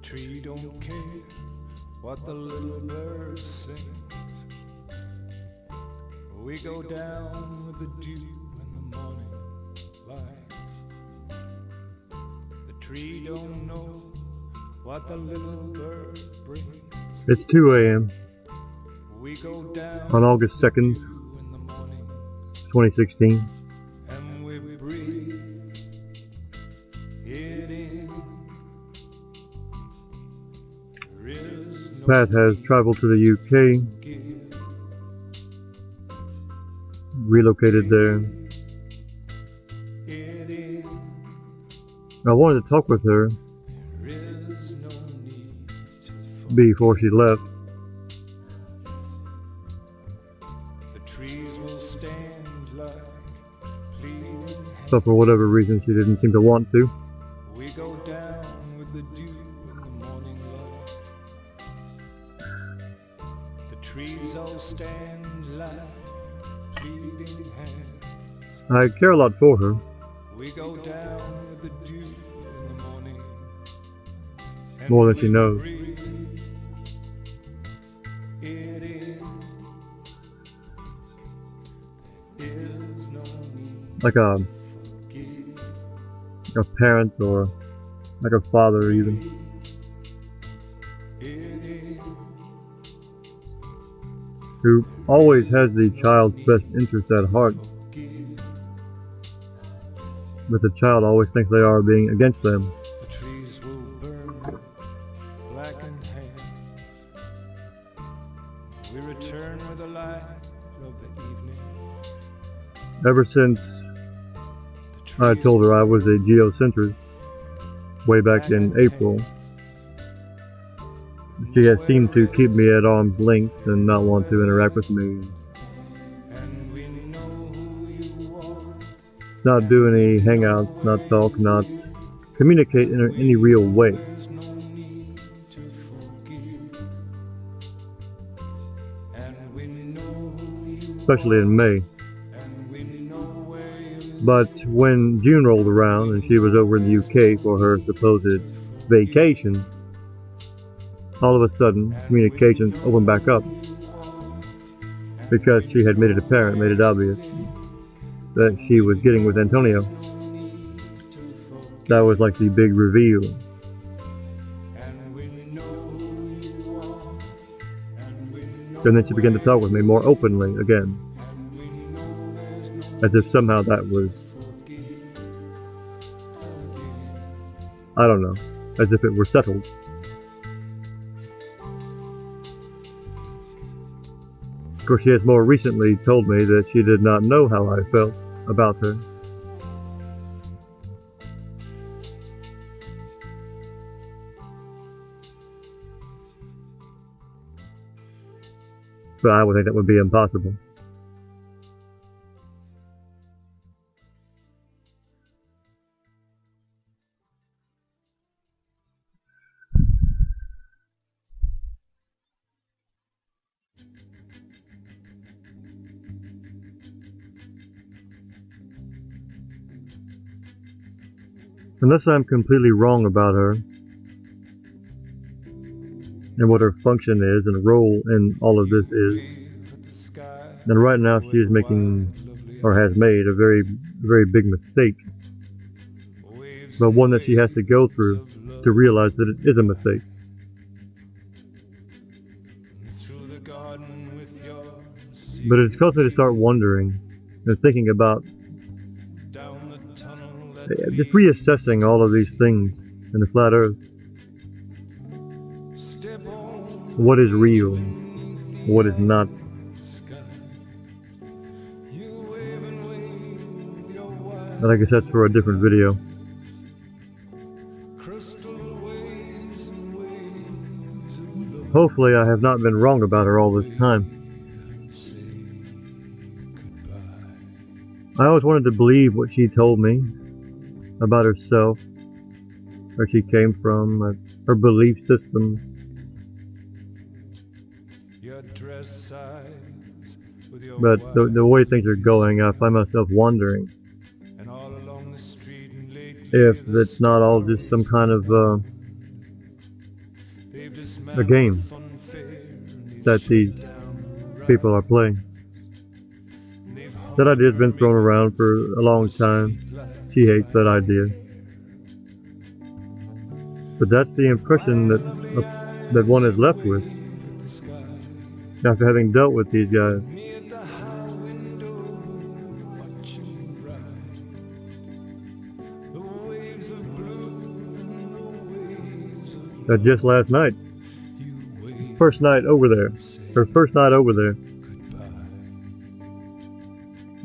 tree don't care what the little bird sings. We go down with the dew in the morning light. The tree don't know what the little bird brings. It's 2 a.m. We go down on August 2nd, 2016. and we breathe it in. Pat has traveled to the UK, relocated there. I wanted to talk with her before she left, but for whatever reason she didn't seem to want to. We go down with the dew in the morning light. The trees all stand like pleading hands. I care a lot for her. We go down with the dew in the morning. More than she knows. Like a parent, or like a father even. Who always has the child's best interest at heart, but the child always thinks they are being against them. The trees will burn, blackened hands. We return with the light of the evening. Ever since I told her I was a geocentrist way back in April, she has seemed to keep me at arm's length and not want to interact with me. Not do any hangouts, not talk, not communicate in any real way. Especially in May. But when June rolled around and she was over in the UK for her supposed vacation, all of a sudden communications opened back up, because she had made it apparent, made it obvious, that she was getting with Antonio. That was like the big reveal. And then she began to talk with me more openly again, as if somehow that was, I don't know, as if it were settled. Of course, she has more recently told me that she did not know how I felt about her. But I would think that would be impossible. Unless I'm completely wrong about her and what her function is and role in all of this is, then right now she is making, or has made, a very, very big mistake, but one that she has to go through to realize that it is a mistake. But it's caused me to start wondering and thinking about just reassessing all of these things in the flat earth. What is real? What is not? But I guess that's for a different video. Hopefully I have not been wrong about her all this time. I always wanted to believe what she told me about herself, where she came from, her belief system. But the way things are going, I find myself wondering if it's not all just some kind of a game that these people are playing. That idea's been thrown around for a long time. She hates that idea. But that's the impression that one is left with after having dealt with these guys. Just last night, first night over there, her first night over there,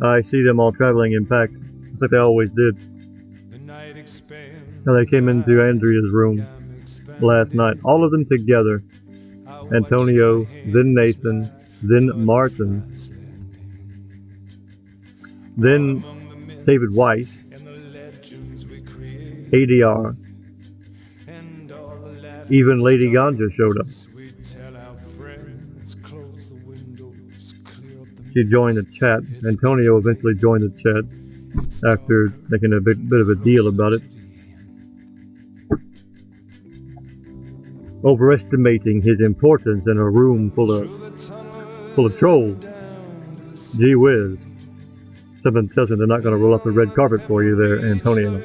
I see them all traveling in packs, like they always did. Now they came into Andrea's room last night, all of them together. Antonio, then Nathan, then Martin, then David Weiss, ADR, even Lady Ganja showed up. She joined the chat. Antonio eventually joined the chat after making a bit of a deal about it. Overestimating his importance in a room full of trolls. Gee whiz. Something tells me they're not going to roll up the red carpet for you there, Antonio.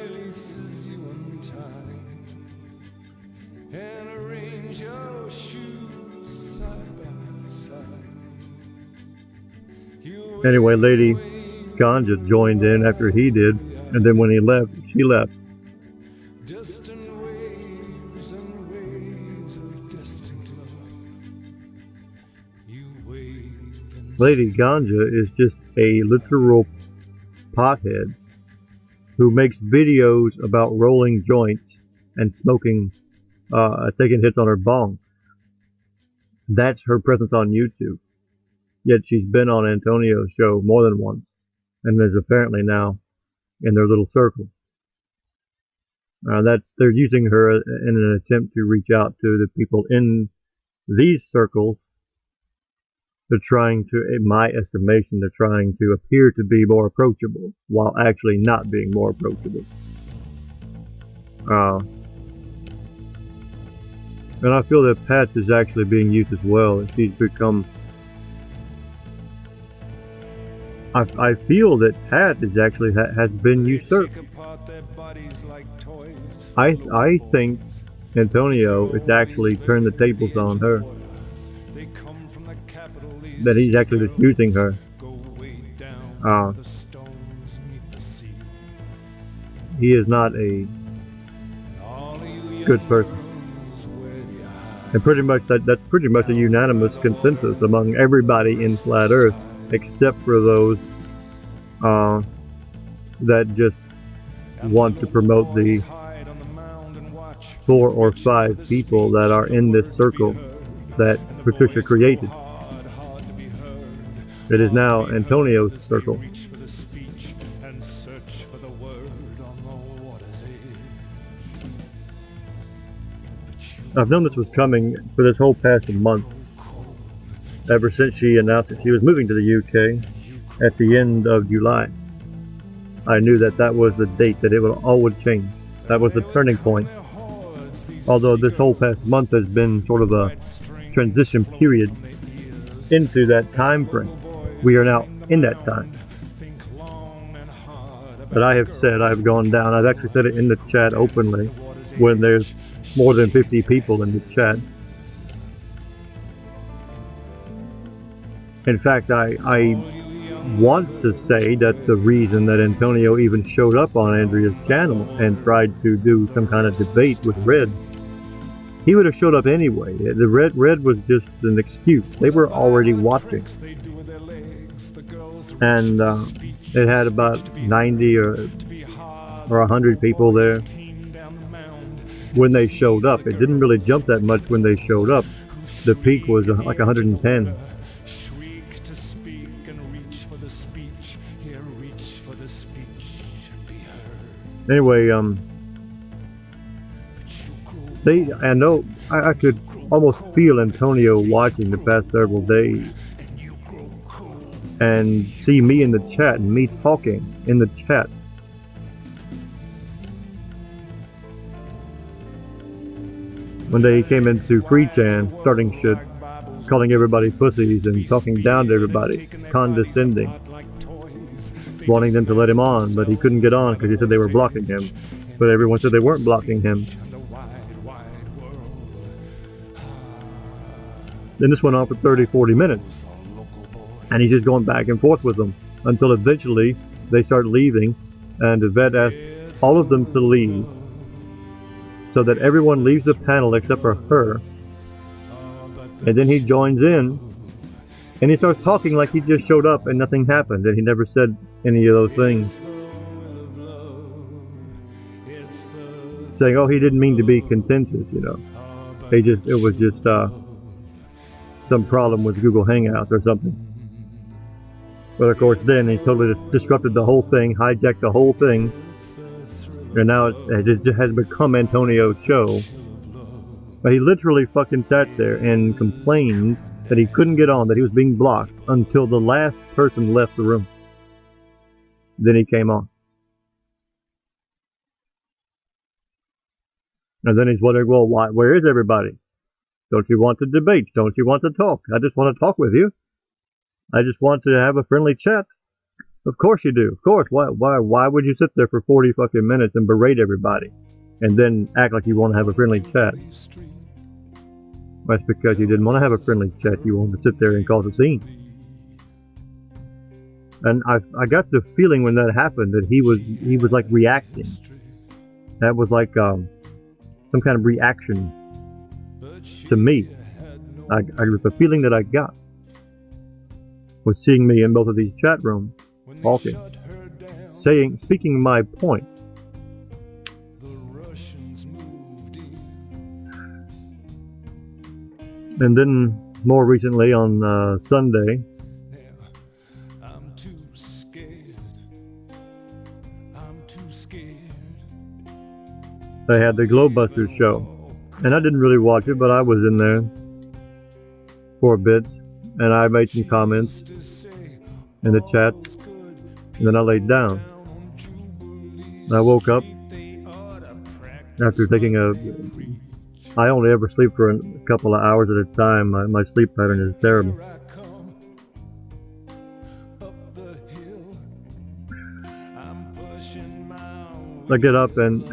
Anyway, Lady Ganja joined in after he did, and then when he left, she left. Lady Ganja is just a literal pothead who makes videos about rolling joints and smoking, taking hits on her bong. That's her presence on YouTube. Yet she's been on Antonio's show more than once, and is apparently now in their little circle. They're using her in an attempt to reach out to the people in these circles. They're trying to, in my estimation, they're trying to appear to be more approachable, while actually not being more approachable. And I feel that Pat is actually being used as well. She's become... I feel that Pat is actually has been usurped. I think Antonio is actually turned the tables on her. That he's actually just using her. He is not a good person. And pretty much that's pretty much a unanimous consensus among everybody in Flat Earth, except for those that just want to promote the 4 or 5 people that are in this circle that Patricia created. It is now Antonio's circle. I've known this was coming for this whole past month, ever since she announced that she was moving to the UK at the end of July. I knew that was the date that it all would change. That was the turning point. Although this whole past month has been sort of a transition period into that time frame. We are now in that time. But I have said I've gone down. I've actually said it in the chat openly when there's more than 50 people in the chat. In fact, I want to say that the reason that Antonio even showed up on Andrea's channel and tried to do some kind of debate with Red, he would have showed up anyway. The Red was just an excuse. They were already watching. And it had about 90 or 100 people there when they showed up. It didn't really jump that much when they showed up. The peak was like 110. Anyway, I know I could almost feel Antonio watching the past several days and see me in the chat and me talking in the chat. One day he came into Free Chan, starting shit, calling everybody pussies and talking down to everybody, condescending, wanting them to let him on, but he couldn't get on because he said they were blocking him. But everyone said they weren't blocking him. Then this went on for 30, 40 minutes. And he's just going back and forth with them until eventually they start leaving, and Yvette asked all of them to leave so that everyone leaves the panel except for her. And then he joins in and he starts talking like he just showed up and nothing happened and he never said any of those things. Saying, oh, he didn't mean to be contentious, you know. It was just some problem with Google Hangouts or something. But of course then he totally disrupted the whole thing, hijacked the whole thing. And now it just has become Antonio's show. But he literally fucking sat there and complained that he couldn't get on, that he was being blocked until the last person left the room. Then he came on. And then he's wondering, well, where is everybody? Don't you want to debate? Don't you want to talk? I just want to talk with you. I just want to have a friendly chat. Of course you do. Of course. Why would you sit there for 40 fucking minutes and berate everybody and then act like you want to have a friendly chat? That's because you didn't want to have a friendly chat. You wanted to sit there and cause a scene. And I got the feeling when that happened that he was like reacting. That was like some kind of reaction to me. The feeling that I got was seeing me in both of these chat rooms, talking, speaking my point. And then more recently on Sunday, they had the Glowbusters show. And I didn't really watch it, but I was in there for a bit. And I made some comments in the chat. And then I laid down. I woke up after taking I only ever sleep for a couple of hours at a time. My sleep pattern is terrible. I get up and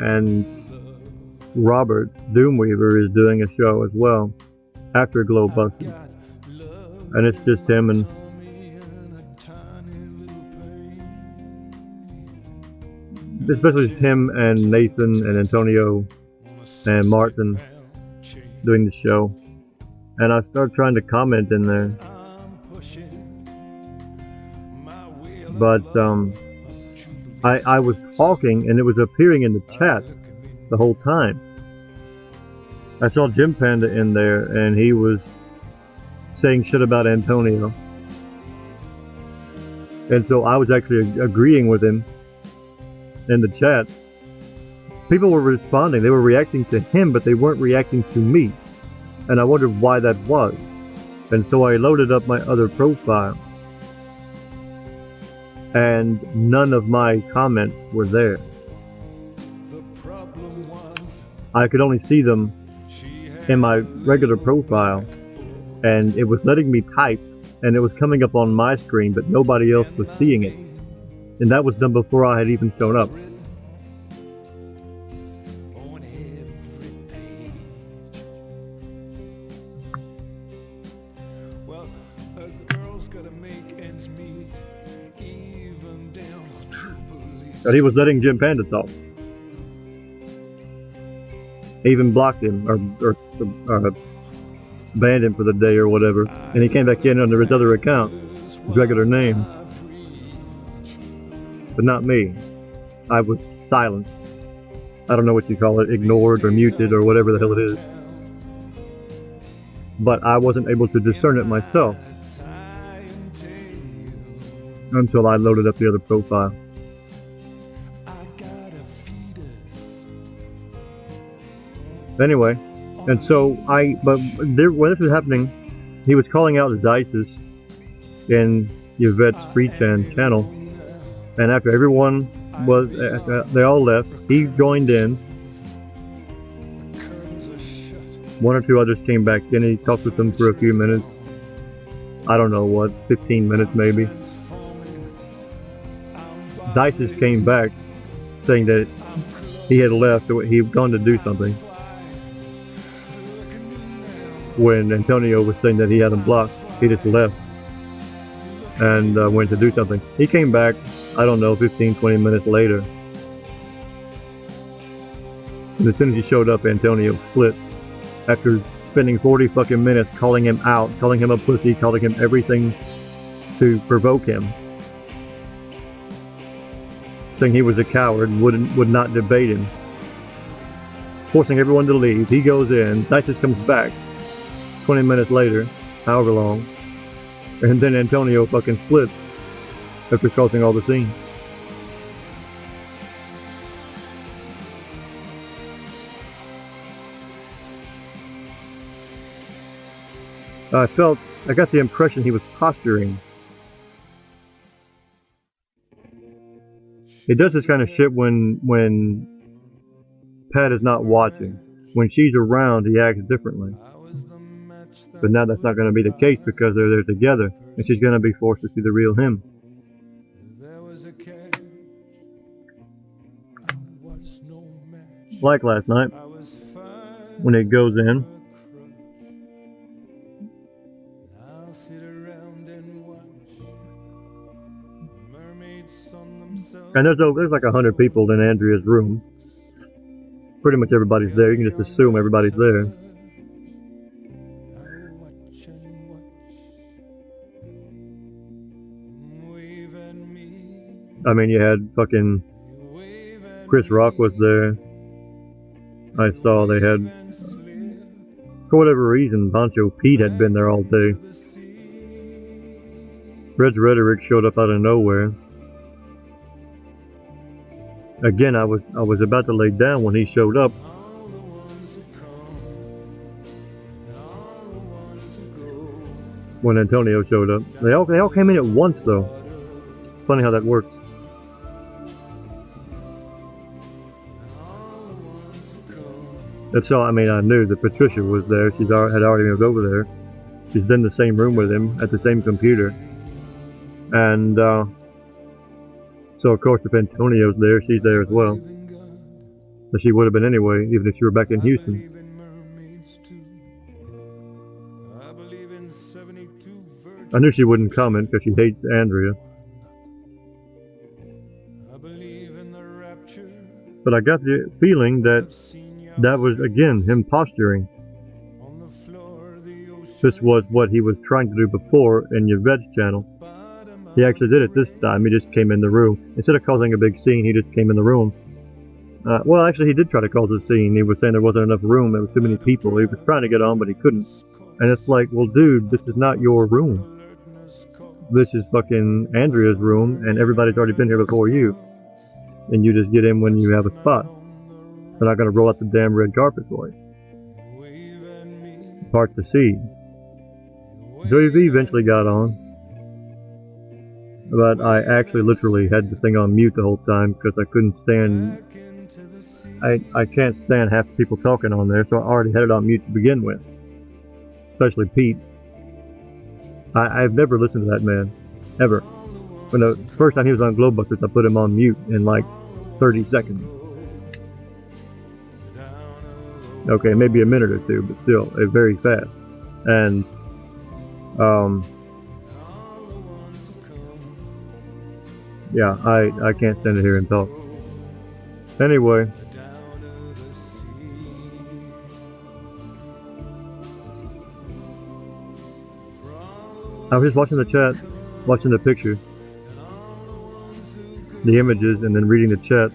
Robert Doomweaver is doing a show as well after Glowbusters. And it's just him and especially him and Nathan and Antonio and Martin doing the show. And I started trying to comment in there. But I was talking and it was appearing in the chat the whole time. I saw Jim Panda in there and he was saying shit about Antonio. And so I was actually agreeing with him in the chat. People were responding, they were reacting to him, but they weren't reacting to me. And I wondered why that was. And so I loaded up my other profile. And none of my comments were there. I could only see them in my regular profile, and it was letting me type, and it was coming up on my screen, but nobody else was seeing it. And that was done before I had even shown up. But he was letting Jim Panda talk. He even blocked him or banned him for the day or whatever. And he came back in under his other account, his regular name. But not me. I was silent. I don't know what you call it, ignored or muted or whatever the hell it is. But I wasn't able to discern it myself until I loaded up the other profile. Anyway, and so when this was happening, he was calling out Zeiss in Yvette's Free channel, and after everyone they all left, he joined in, One or two others came back in. He talked with them for a few minutes. I don't know what, 15 minutes maybe. Dices came back saying that he had left, he had gone to do something. When Antonio was saying that he had him blocked, he just left and went to do something. He came back, I don't know, 15, 20 minutes later. And as soon as he showed up, Antonio split. After spending 40 fucking minutes calling him out, calling him a pussy, calling him everything to provoke him. Saying he was a coward and would not debate him. Forcing everyone to leave. He goes in, Dices comes back 20 minutes later, however long. And then Antonio fucking splits after causing all the scene. I got the impression he was posturing. He does this kind of shit when Pat is not watching. When she's around, he acts differently. But now that's not going to be the case because they're there together, and she's going to be forced to see the real him. Like last night, when he goes in, and there's like 100 people in Andrea's room. Pretty much everybody's there. You can just assume everybody's there. I mean, you had fucking Chris Rock was there. I saw they had, for whatever reason, Pancho Pete had been there all day. Red's Rhetoric showed up out of nowhere. Again, I was about to lay down when he showed up. When Antonio showed up, they all came in at once though. Funny how that works. That's all. I mean, I knew that Patricia was there. She had already moved over there. She's in the same room with him at the same computer, and so of course if Antonio's there, she's there as well. So she would have been anyway, even if she were back in Houston. I knew she wouldn't comment because she hates Andrea. But I got the feeling that was, again, him posturing. This was what he was trying to do before in Yvette's channel. He actually did it this time. He just came in the room. Instead of causing a big scene, he just came in the room. Well, actually, he did try to cause a scene. He was saying there wasn't enough room. There was too many people. He was trying to get on, but he couldn't. And it's like, well, dude, this is not your room. This is fucking Andrea's room, and everybody's already been here before you. And you just get in when you have a spot. They're not going to roll out the damn red carpet for you. Part to see. Joey V eventually got on. But I actually literally had the thing on mute the whole time because I couldn't stand... I can't stand half the people talking on there, so I already had it on mute to begin with. Especially Pete. I've never listened to that man. Ever. When the first time he was on Glowbusters, I put him on mute in like 30 seconds. Okay, maybe a minute or two, but still, very fast. And, yeah, I can't stand to hear him talk. Anyway. I was just watching the chat, watching the pictures, the images, and then reading the chat.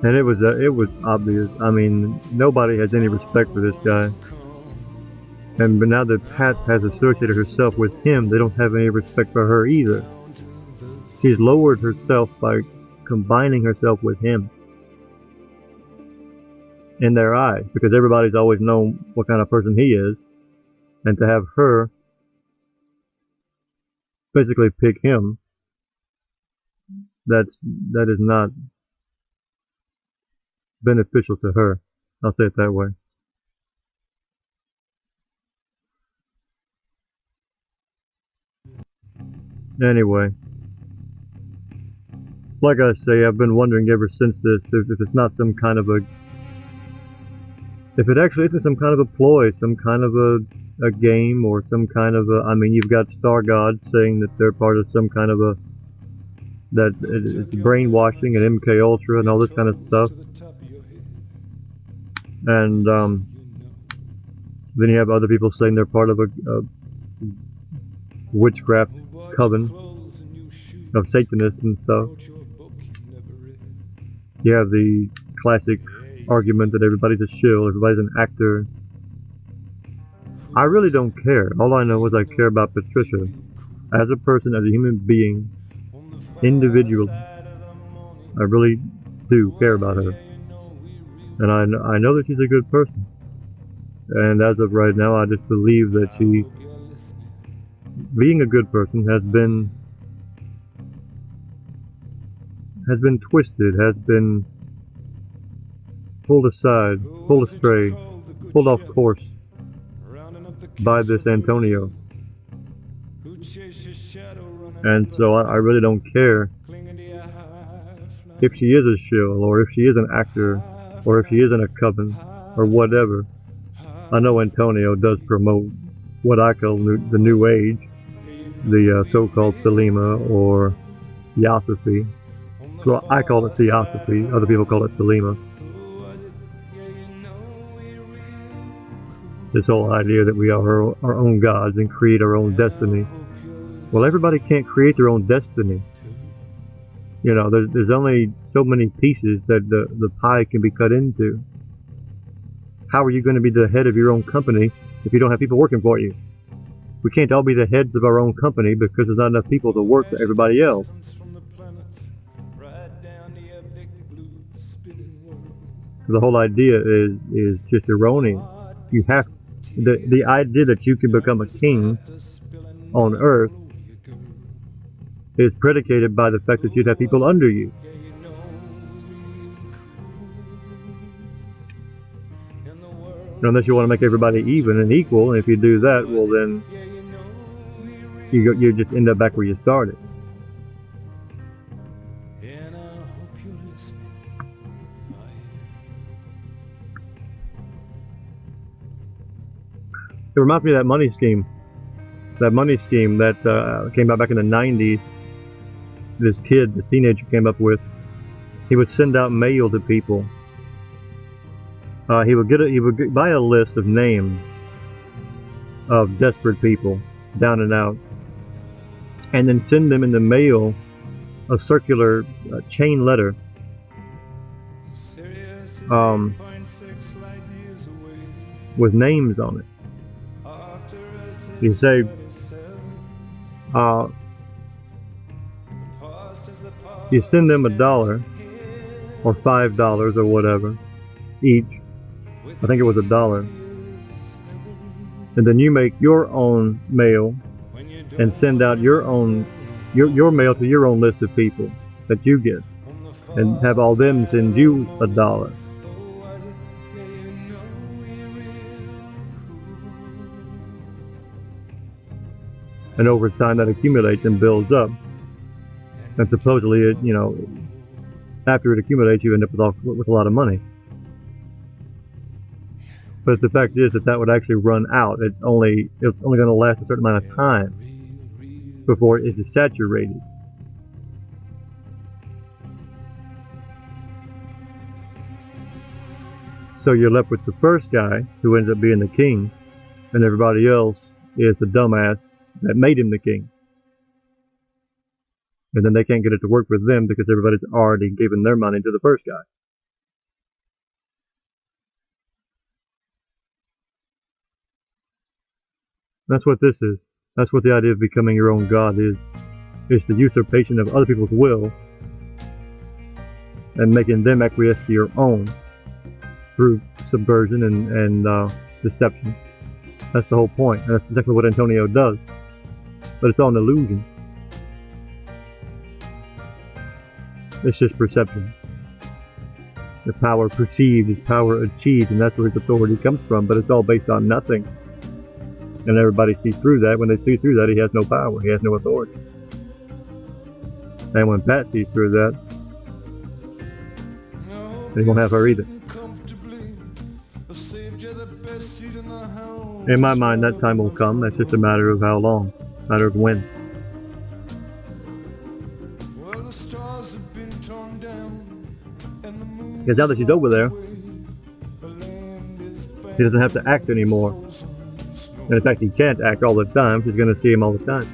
And it was obvious. I mean, nobody has any respect for this guy. But now that Pat has associated herself with him, they don't have any respect for her either. She's lowered herself by combining herself with him. In their eyes, because everybody's always known what kind of person he is. And to have her basically pick him, that is not beneficial to her. I'll say it that way. Anyway, like I say, I've been wondering ever since this if it's not some kind of a, if it actually isn't some kind of a ploy, some kind of a game, or some kind of a, I mean, you've got Star God saying that they're part of some kind of a, that it's brainwashing and MK Ultra and all this kind of stuff. And then you have other people saying they're part of a witchcraft coven of Satanists and stuff. You have the classic argument that everybody's a shill, everybody's an actor. I really don't care. All I know is I care about Patricia as a person, as a human being, individual. I really do care about her. And I know that she's a good person. And as of right now, I just believe that she, being a good person, has been twisted, has been pulled aside, pulled astray, pulled off course by this Antonio. And so I really don't care if she is a shill, or if she is an actor, or if she is in a coven, or whatever. I know Antonio does promote what I call the New Age, the so-called Thelema or Theosophy. So I call it Theosophy, other people call it Thelema. This whole idea that we are our own gods and create our own destiny. Well, everybody can't create their own destiny. You know, there's only so many pieces that the pie can be cut into. How are you going to be the head of your own company if you don't have people working for you? We can't all be the heads of our own company because there's not enough people to work for everybody else. So the whole idea is just erroneous. You have the idea that you can become a king on Earth is predicated by the fact that you'd have people under you. Unless you want to make everybody even and equal, and if you do that, well then you just end up back where you started. It reminds me of that money scheme. That money scheme that came out back in the 90s. This kid, the teenager, came up with. He would send out mail to people. He would buy a list of names of desperate people, down and out, and then send them in the mail a circular chain letter. With names on it. You say, you send them $1 or $5 or whatever each. I think it was $1, and then you make your own mail and send out your own your mail to your own list of people that you get, and have all them send you $1. And over time that accumulates and builds up, and supposedly it, you know, after it accumulates, you end up with a lot of money. But the fact is that would actually run out. It's only going to last a certain amount of time before it is saturated. So you're left with the first guy who ends up being the king, and everybody else is the dumbass that made him the king. And then they can't get it to work with them because everybody's already given their money to the first guy. That's what this is. That's what the idea of becoming your own god is. It's the usurpation of other people's will and making them acquiesce to your own through subversion and deception. That's the whole point. And that's exactly what Antonio does. But it's all an illusion. It's just perception. The power perceived is power achieved, and that's where his authority comes from, but it's all based on nothing. And everybody sees through that. When they see through that, he has no power, he has no authority. And when Pat sees through that, he won't have her either. In my mind, that time will come. It's just a matter of how long, a matter of when. Because now that she's over there, he doesn't have to act anymore. And in fact, he can't act all the time. She's going to see him all the time.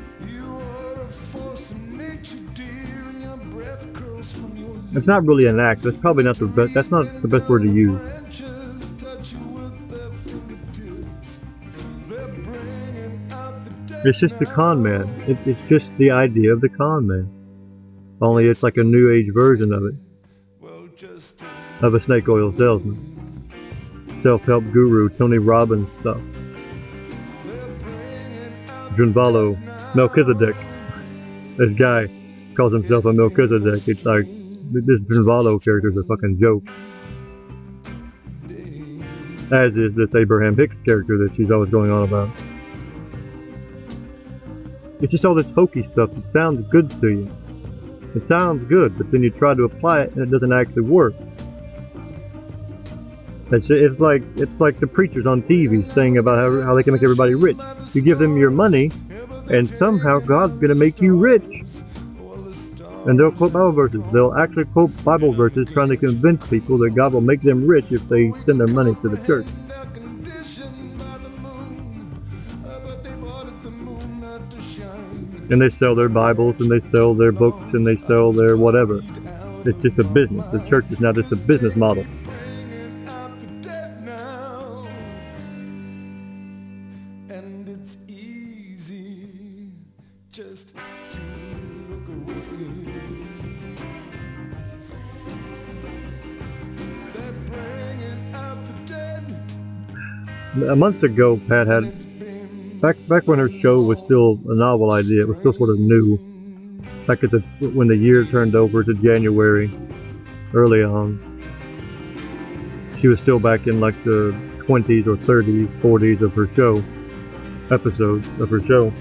It's not really an act. That's probably not the best. That's not the best word to use. It's just the con man. It's just the idea of the con man. Only it's like a new age version of it. Of a snake oil salesman. Self-help guru, Tony Robbins stuff. Junvalo, Melchizedek. This guy calls himself a Melchizedek. It's like, this Junvalo character is a fucking joke. As is this Abraham Hicks character that she's always going on about. It's just all this hokey stuff that sounds good to you. It sounds good, but then you try to apply it and it doesn't actually work. It's like the preachers on TV saying about how they can make everybody rich. You give them your money, and somehow God's going to make you rich. And they'll quote Bible verses. They'll actually quote Bible verses trying to convince people that God will make them rich if they send their money to the church. And they sell their Bibles, and they sell their books, and they sell their whatever. It's just a business. The church is now just a business model. A month ago, Pat had, back when her show was still a novel idea, it was still sort of new. Back at when the year turned over to January, early on, she was still back in like the 20s or 30s, 40s of her show, episodes of her show.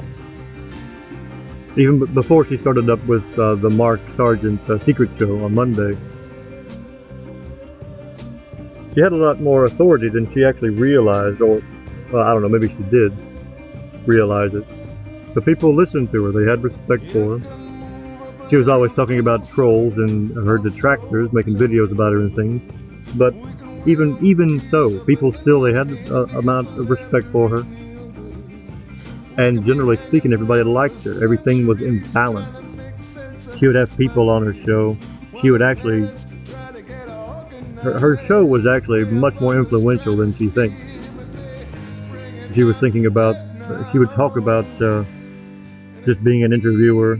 Even before she started up with the Mark Sargent Secret Show on Monday. She had a lot more authority than she actually realized, or well, I don't know, maybe she did realize it. But people listened to her, they had respect for her. She was always talking about trolls and her detractors, making videos about her and things. But even so, people still, they had an amount of respect for her. And generally speaking, everybody liked her. Everything was in balance. She would have people on her show. She would actually... Her show was actually much more influential than she thinks. She was thinking about... She would talk about just being an interviewer.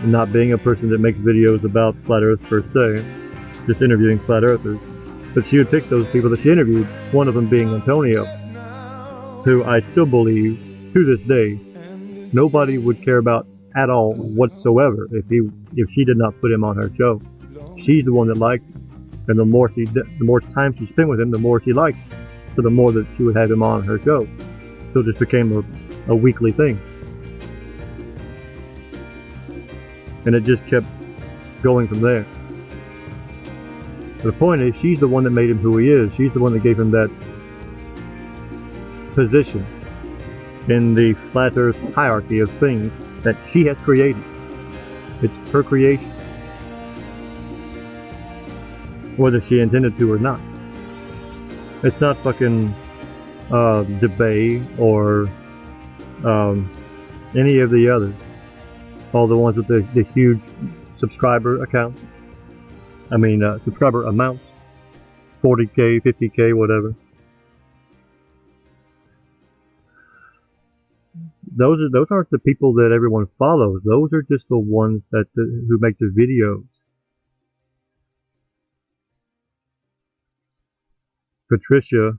Not being a person that makes videos about Flat Earth per se. Just interviewing Flat Earthers. But she would pick those people that she interviewed. One of them being Antonio. Who I still believe, to this day, nobody would care about at all whatsoever if she did not put him on her show. She's the one that liked him, and the more time she spent with him, the more she liked him. So the more that she would have him on her show. So it just became a weekly thing, and it just kept going from there. The point is, she's the one that made him who he is. She's the one that gave him that position in the Flat Earth hierarchy of things that she has created. It's her creation, whether she intended to or not. It's not fucking debate or any of the others. All the ones with the huge subscriber accounts. I mean, subscriber amounts. 40K, 50K, whatever. Those aren't the people that everyone follows. Those are just the ones who make the videos. Patricia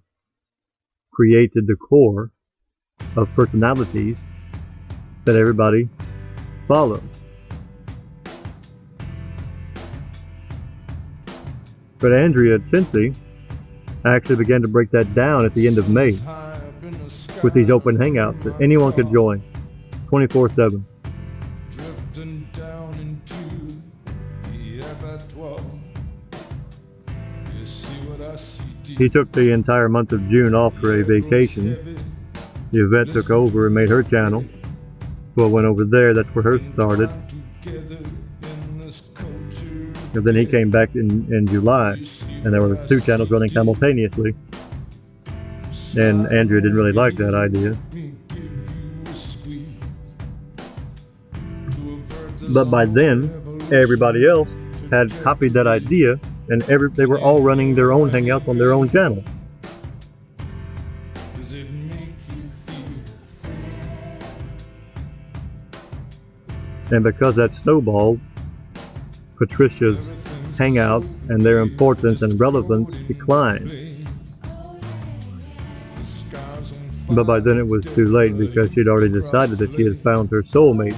created the core of personalities that everybody follows. But Andrea Cincy actually began to break that down at the end of May with these open hangouts that anyone could join 24/7. Drifting down into the abattoir. You see what I see, He took the entire month of June off for a vacation. Yvette took over and made her channel. So I went over there, that's where hers started. And then he came back in July, and there were 2 channels running simultaneously. And Andrea didn't really like that idea. But by then, everybody else had copied that idea, and they were all running their own hangouts on their own channel. And because that snowballed, Patricia's hangouts and their importance and relevance declined. But by then it was too late because she'd already decided that she had found her soulmate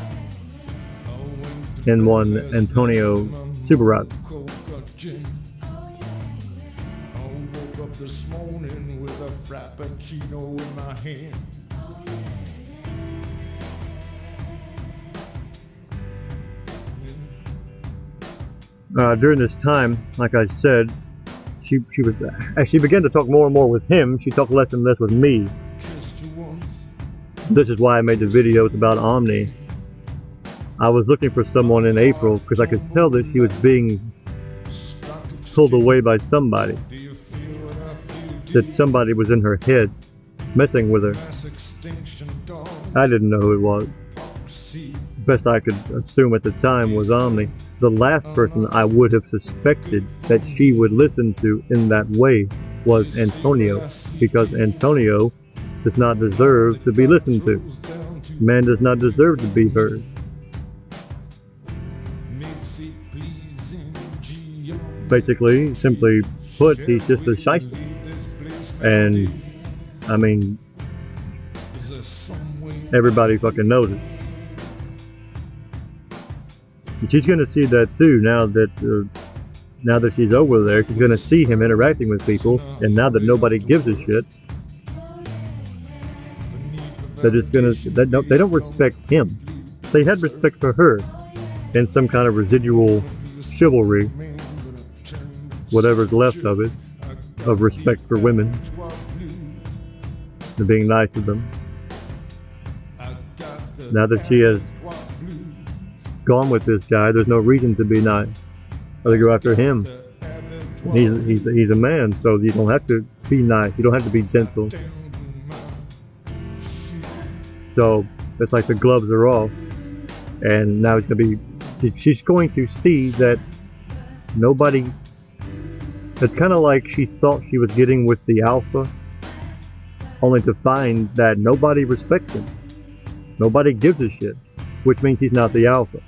in one Antonio Superrod. This morning with a frappuccino in my hand. During this time, like I said, she was as she began to talk more and more with him, she talked less and less with me. This is why I made the videos about Omni. I was looking for someone in April because I could tell that she was being pulled away by somebody. That somebody was in her head, messing with her. I didn't know who it was. Best I could assume at the time was Omni. The last person I would have suspected that she would listen to in that way was Antonio, because Antonio does not deserve to be listened to. Man does not deserve to be heard. Basically, simply put, he's just a shyster. And, I mean, everybody fucking knows it. And she's gonna see that too now that she's over there. She's gonna see him interacting with people, and now that nobody gives a shit, they're just gonna they don't respect him. They had respect for her and some kind of residual chivalry, whatever's left of it, of respect for women and being nice to them. Now that she has gone with this guy, there's no reason to be nice or to go after him. He's a man, so you don't have to be nice. You don't have to be gentle. So it's like the gloves are off, and now it's gonna be. She's going to see that nobody. It's kind of like she thought she was getting with the alpha, only to find that nobody respects him. Nobody gives a shit, which means he's not the alpha.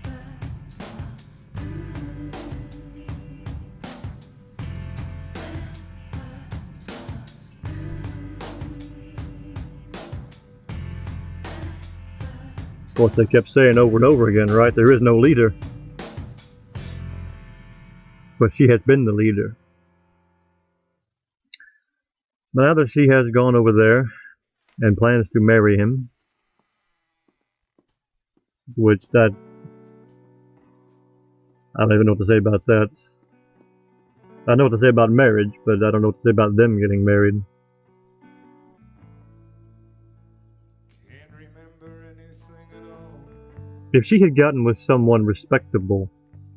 Of course, they kept saying over and over again, right? There is no leader. But she has been the leader. Now that she has gone over there and plans to marry him, which that, I don't even know what to say about that. I know what to say about marriage, but I don't know what to say about them getting married. If she had gotten with someone respectable,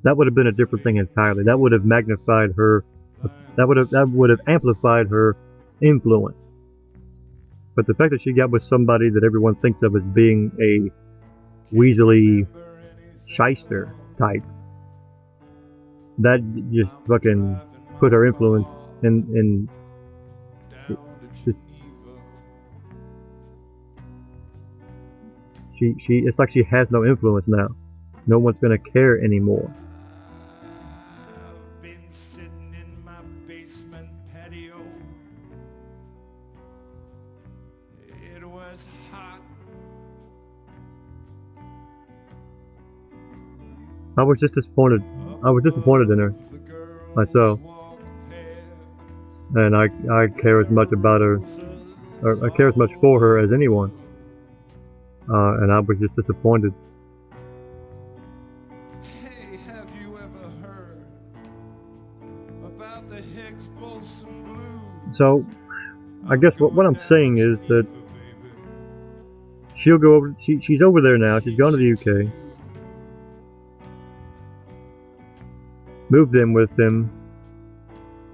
that would have been a different thing entirely. That would have magnified her. That would have amplified her influence. But the fact that she got with somebody that everyone thinks of as being a weaselly shyster type, that just fucking put her influence in it's like she has no influence now. No one's gonna care anymore. I've been sitting in my basement patio. It was hot. I was just disappointed. I was disappointed in her myself. and I care as much about her, or I care as much for her as anyone. And I was just disappointed. Hey, have you ever heard about the Higgs boson blues? So, I guess what I'm saying is that she'll go over. She's over there now. She's gone to the UK. Moved in with him.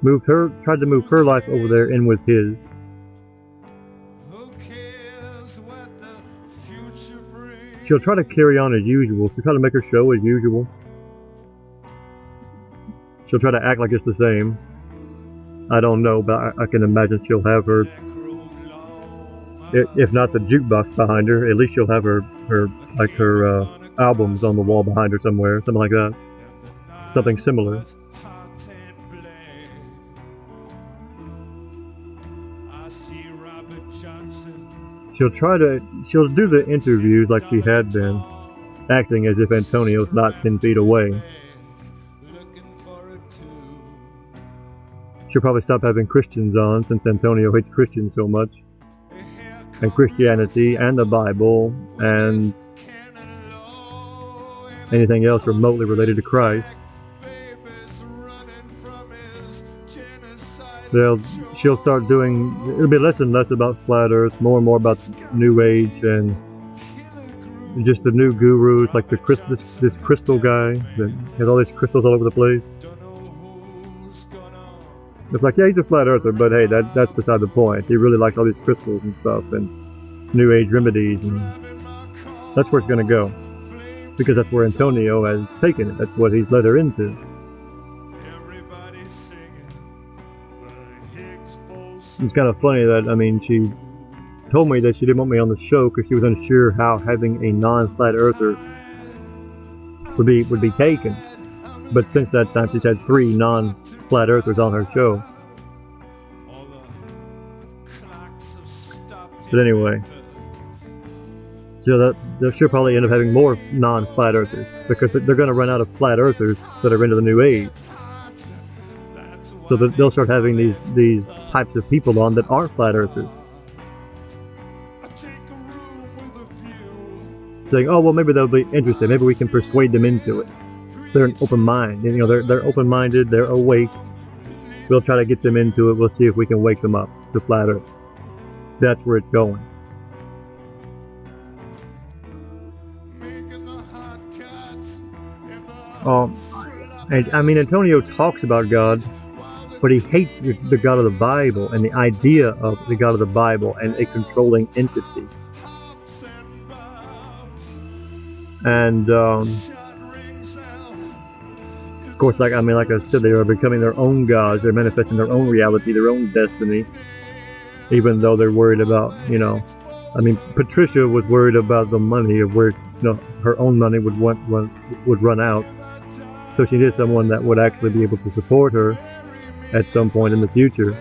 Tried to move her life over there in with his. Who cares what the future brings? She'll try to carry on as usual. She'll try to make her show as usual. She'll try to act like it's the same. I don't know, but I can imagine she'll have her, if not the jukebox behind her, at least she'll have her albums on the wall behind her somewhere, something like that. Something similar. She'll do the interviews like she had been, acting as if Antonio's not 10 feet away. She'll probably stop having Christians on since Antonio hates Christians so much. And Christianity and the Bible and anything else remotely related to Christ. She'll start doing, it'll be less and less about flat earth, more and more about New Age and just the new gurus, like this crystal guy that has all these crystals all over the place. It's like, yeah, he's a flat earther, but hey, that's beside the point. He really likes all these crystals and stuff and New Age remedies, and that's where it's going to go. Because that's where Antonio has taken it. That's what he's led her into. It's kind of funny that, I mean, she told me that she didn't want me on the show because she was unsure how having a non-flat earther would be taken. But since that time, she's had 3 non-flat earthers on her show. But anyway, so she'll probably end up having more non-flat earthers because they're going to run out of flat earthers that are into the New Age. So they'll start having these types of people on that are flat earthers. Saying, oh, well, maybe they'll be interested. Maybe we can persuade them into it. They're an open mind. You know, they're open-minded. They're awake. We'll try to get them into it. We'll see if we can wake them up to flat earth. That's where it's going. And I mean, Antonio talks about God, but he hates the God of the Bible and the idea of the God of the Bible and a controlling entity. And of course, like I said, they are becoming their own gods. They're manifesting their own reality, their own destiny. Even though they're worried about, you know, I mean, Patricia was worried about the money of where, you know, her own money would run out. So she needed someone that would actually be able to support her at some point in the future.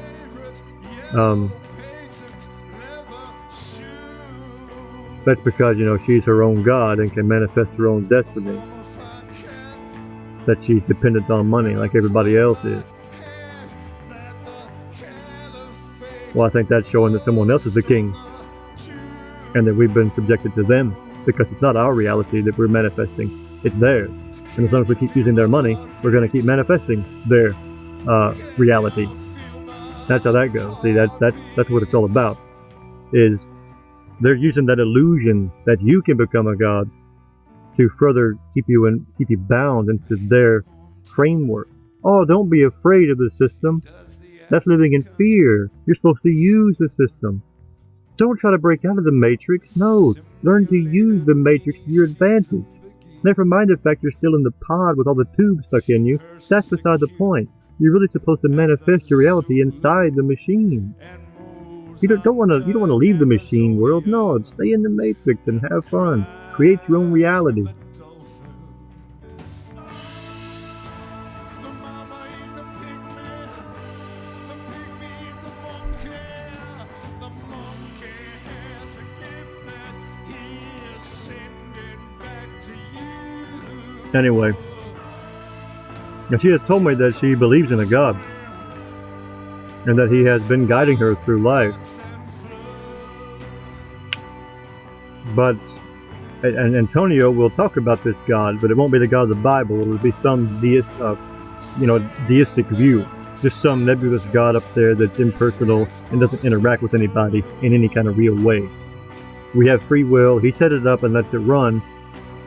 That's because, you know, she's her own god and can manifest her own destiny. That she's dependent on money like everybody else is. Well, I think that's showing that someone else is the king. And that we've been subjected to them. Because it's not our reality that we're manifesting. It's theirs. And as long as we keep using their money, we're going to keep manifesting their reality. That's how that goes. See, that's what it's all about. Is they're using that illusion that you can become a god to further keep you bound into their framework. Oh, don't be afraid of the system. That's living in fear. You're supposed to use the system. Don't try to break out of the matrix. No, learn to use the matrix to your advantage. Never mind the fact you're still in the pod with all the tubes stuck in you. That's beside the point. You're really supposed to manifest your reality inside the machine. You don't want to leave the machine world. No, stay in the matrix and have fun. Create your own reality. Anyway, now she has told me that she believes in a God. and that he has been guiding her through life. But and Antonio will talk about this God, but it won't be the God of the Bible. It will be some deistic view, just some nebulous God up there that's impersonal and doesn't interact with anybody in any kind of real way. We have free will. He set it up and lets it run,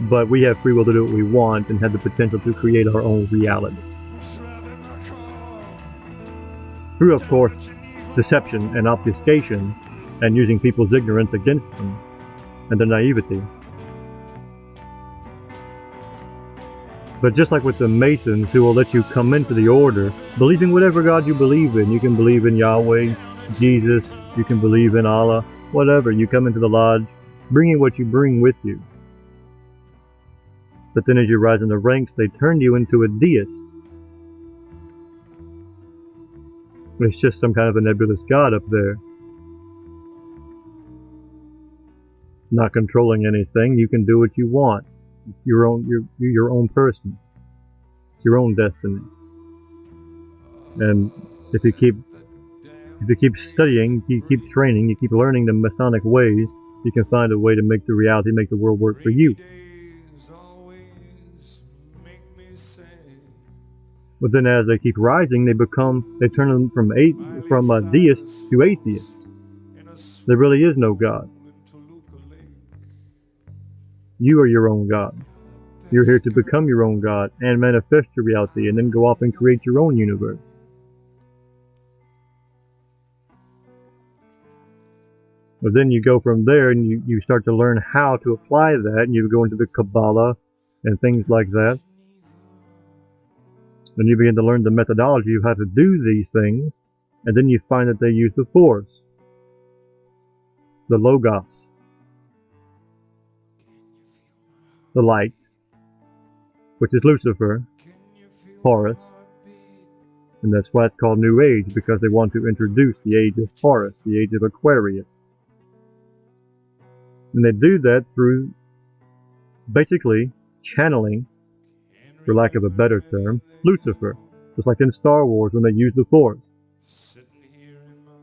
but we have free will to do what we want and have the potential to create our own reality. Through, of course, deception and obfuscation and using people's ignorance against them and their naivety. But just like with the Masons, who will let you come into the order, believing whatever God you believe in. You can believe in Yahweh, Jesus, you can believe in Allah, whatever. You come into the lodge, bringing what you bring with you. But then as you rise in the ranks, they turn you into a deist. It's just some kind of a nebulous God up there. Not controlling anything, you can do what you want. You're your own person. It's your own destiny. And if you keep studying, you keep training, you keep learning the Masonic ways, you can find a way to make the world work for you. But then as they keep rising, they turn them from deists to atheists. There really is no God. You are your own God. You're here to become your own God and manifest your reality and then go off and create your own universe. But then you go from there and you start to learn how to apply that, and you go into the Kabbalah and things like that. Then you begin to learn the methodology of how to do these things, and then you find that they use the Force, the Logos, the light, which is Lucifer, Horus, and that's why it's called New Age, because they want to introduce the age of Horus, the age of Aquarius. And they do that through basically channeling, for lack of a better term, Lucifer, just like in Star Wars when they use the Force.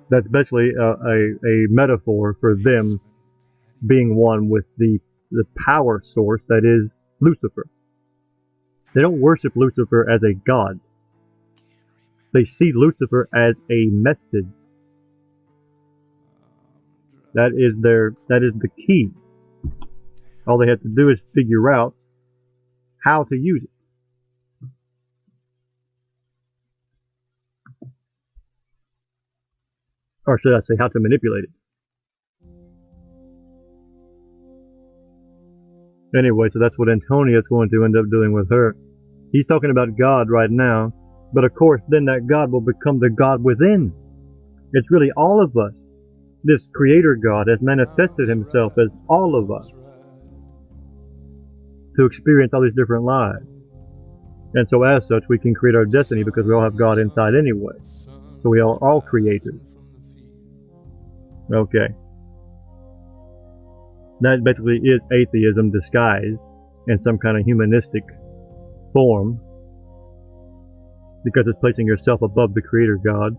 That's basically a metaphor for them being one with the power source that is Lucifer. They don't worship Lucifer as a god. They see Lucifer as a message. That is the key. All they have to do is figure out how to use it. Or should I say, how to manipulate it. Anyway, so that's what Antonio is going to end up doing with her. He's talking about God right now, but of course then that God will become the God within. It's really all of us. This Creator God has manifested Himself as all of us to experience all these different lives. And so as such, we can create our destiny because we all have God inside anyway. So we are all creators. Okay. That basically is atheism disguised in some kind of humanistic form, because it's placing yourself above the Creator God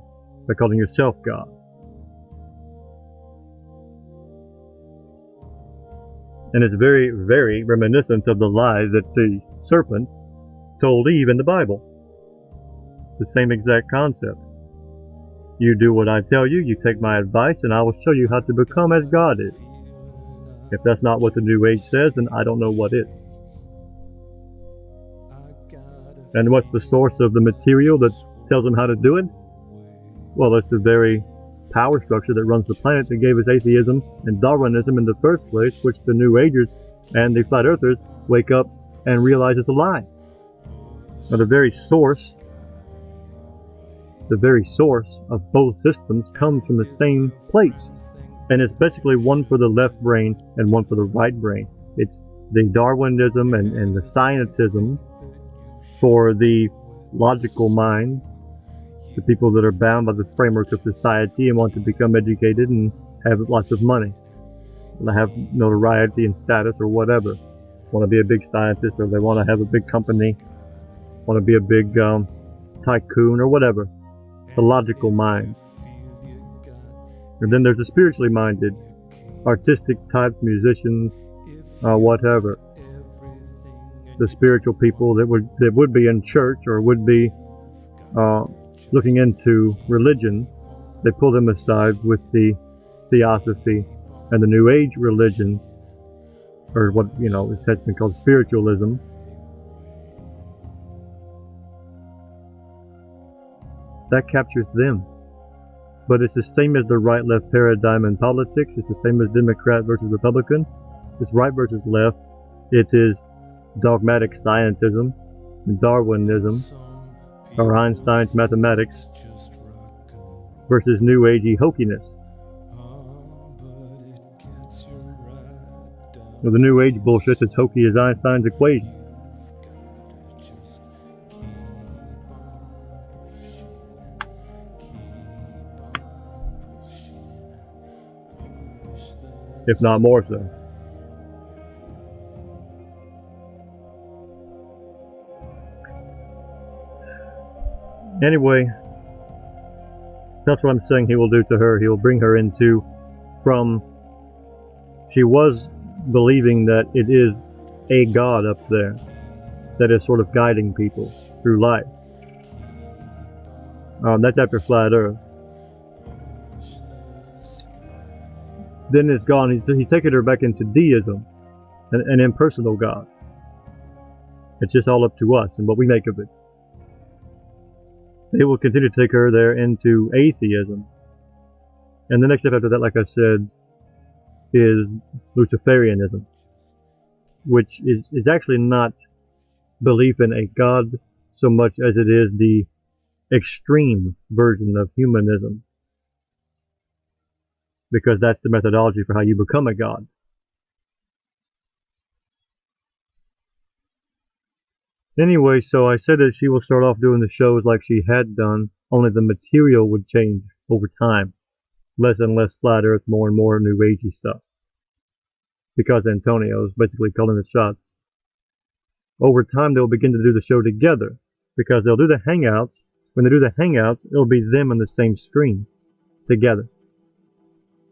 by calling yourself God. And it's very, very reminiscent of the lies that the serpent told Eve in the Bible. The same exact concept. You do what I tell you, you take my advice, and I will show you how to become as God is. If that's not what the New Age says, then I don't know what is. And what's the source of the material that tells them how to do it? Well, it's the very power structure that runs the planet that gave us atheism and Darwinism in the first place, which the New Agers and the Flat Earthers wake up and realize is a lie. Now, the very source of both systems comes from the same place. And it's basically one for the left brain and one for the right brain. It's the Darwinism and the scientism for the logical mind, the people that are bound by the framework of society and want to become educated and have lots of money, want to have notoriety and status or whatever, want to be a big scientist, or they want to have a big company, want to be a big tycoon or whatever. The logical mind. And then there's the spiritually minded, artistic types, musicians, whatever. The spiritual people that would be in church or would be looking into religion, they pull them aside with the theosophy and the New Age religion, or what is technically called spiritualism. That captures them. But it's the same as the right-left paradigm in politics. It's the same as Democrat versus Republican. It's right versus left. It is dogmatic scientism, Darwinism, or Einstein's mathematics versus New Agey hokiness. Well, the New Age bullshit is hokey as Einstein's equation. If not more so. Anyway, that's what I'm saying he will do to her. He will bring her into, from, she was believing that it is a God up there that is sort of guiding people through life. That's after Flat Earth. Then it's gone. He's taken her back into deism, an impersonal God. It's just all up to us and what we make of it. They will continue to take her there into atheism. And the next step after that, like I said, is Luciferianism, which is actually not belief in a God so much as it is the extreme version of humanism. Because that's the methodology for how you become a god. Anyway, so I said that she will start off doing the shows like she had done, only the material would change over time. Less and less Flat Earth, more and more New Agey stuff. Because Antonio's basically calling the shots. Over time, they'll begin to do the show together. Because they'll do the hangouts. When they do the hangouts, it'll be them on the same screen. Together.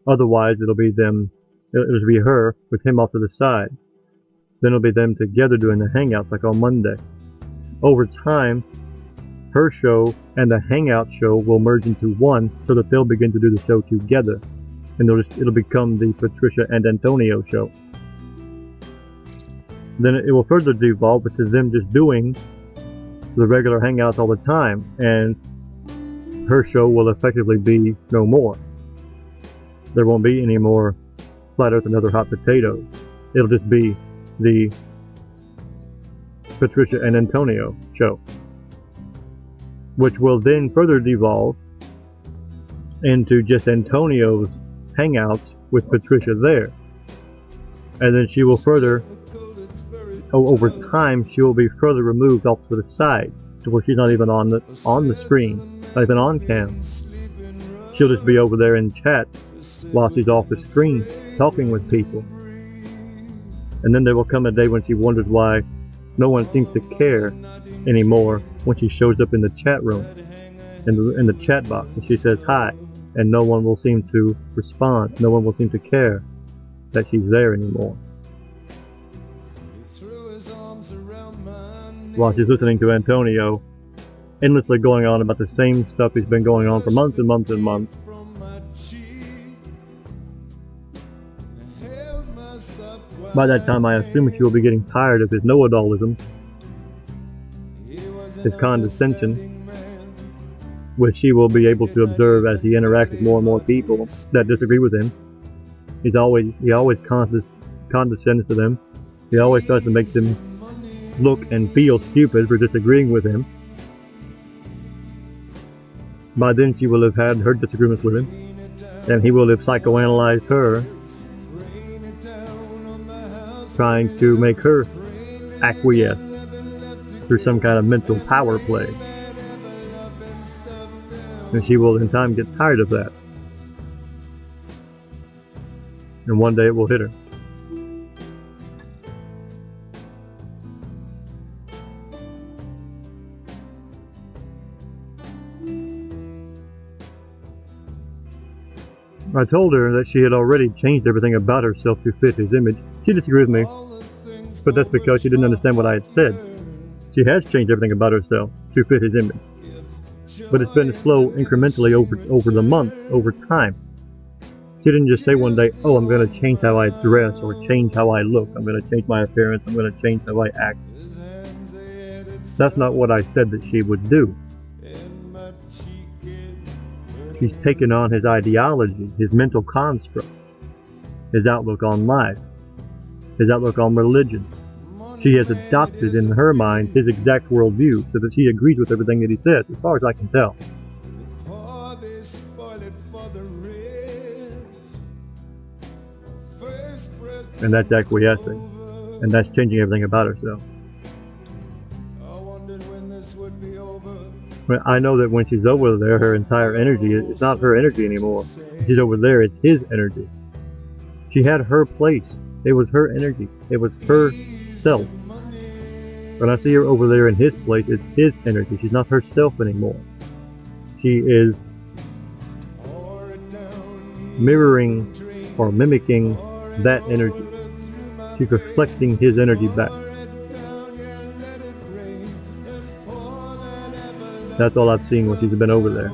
Otherwise, it'll be her with him off to the side. Then it'll be them together doing the hangouts like on Monday. Over time, her show and the hangout show will merge into one so that they'll begin to do the show together. And it'll become the Patricia and Antonio show. Then it will further devolve into them just doing the regular hangouts all the time. And her show will effectively be no more. There won't be any more Flat Earth and Other Hot Potatoes. It'll just be the Patricia and Antonio show, which will then further devolve into just Antonio's hangouts with Patricia there. And then she will further, over time, she will be further removed off to the side, to where she's not even on the screen, not even on cam. She'll just be over there in chat while she's off the screen talking with people. And then there will come a day when she wonders why no one seems to care anymore when she shows up in the chat room, in the chat box, and she says hi, and no one will seem to respond. No one will seem to care that she's there anymore. While she's listening to Antonio endlessly going on about the same stuff he's been going on for months and months and months. By that time, I assume she will be getting tired of his know-it-allism, his condescension, which she will be able to observe as he interacts with more and more people that disagree with him. He always condescends to them. He always tries to make them look and feel stupid for disagreeing with him. By then, she will have had her disagreements with him, and he will have psychoanalyzed her, trying to make her acquiesce through some kind of mental power play. And she will in time get tired of that. And one day it will hit her. I told her that she had already changed everything about herself to fit his image. She disagreed with me, but that's because she didn't understand what I had said. She has changed everything about herself to fit his image. But it's been slow, incrementally over the months, over time. She didn't just say one day, oh, I'm going to change how I dress or change how I look. I'm going to change my appearance. I'm going to change how I act. That's not what I said that she would do. She's taken on his ideology, his mental construct, his outlook on life, his outlook on religion. She has adopted in her mind his exact worldview so that she agrees with everything that he says, as far as I can tell. And that's acquiescing. And that's changing everything about herself. But I know that when she's over there, her entire energy, it's not her energy anymore. She's over there, it's his energy. She had her place. It was her energy. It was her self. When I see her over there in his place, it's his energy. She's not herself anymore. She is mirroring or mimicking that energy. She's reflecting his energy back. That's all I've seen when she's been over there.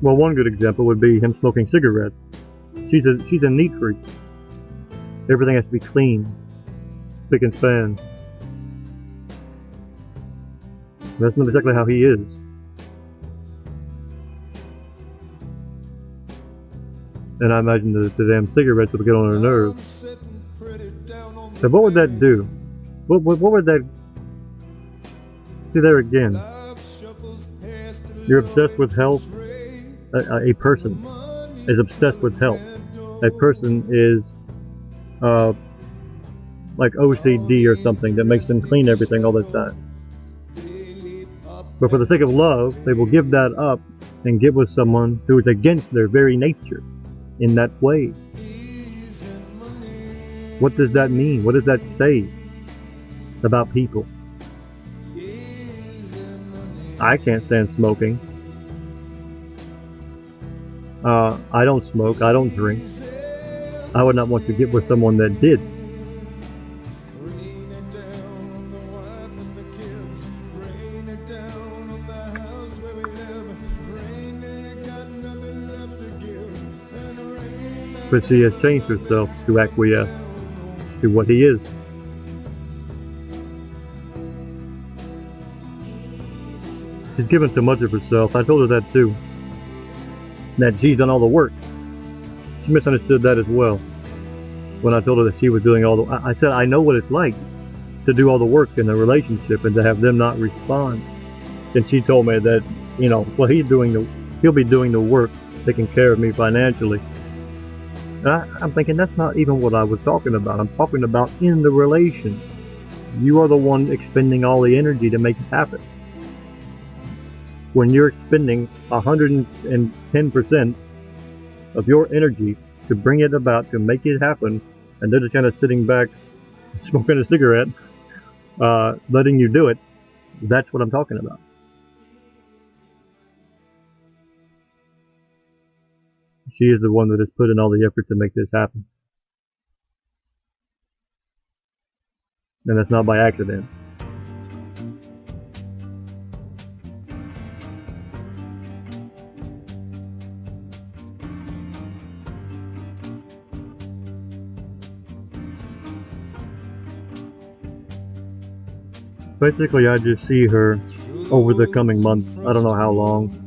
Well, one good example would be him smoking cigarettes. She's a neat freak. Everything has to be clean, spick and span. That's not exactly how he is. And I imagine the damn cigarettes would get on her nerves. So what would that do? What would that... See there again. You're obsessed with health. A person is obsessed with health. A person is like OCD or something that makes them clean everything all the time. But for the sake of love, they will give that up and get with someone who is against their very nature in that way. What does that mean? What does that say about people? I can't stand smoking. I don't smoke. I don't drink. I would not want to get with someone that did. But she has changed herself to acquiesce to what he is. She's given so much of herself. I told her that too. That she's done all the work. She misunderstood that as well. When I told her that she was doing all the... I said, I know what it's like to do all the work in a relationship and to have them not respond. And she told me that, you know, well, he'll be doing the work, taking care of me financially. And I'm thinking that's not even what I was talking about. I'm talking about in the relation. You are the one expending all the energy to make it happen. When you're expending 110% of your energy to bring it about, to make it happen, and they're just kind of sitting back, smoking a cigarette, letting you do it, that's what I'm talking about. She is the one that has put in all the effort to make this happen. And that's not by accident. Basically, I just see her over the coming months. I don't know how long.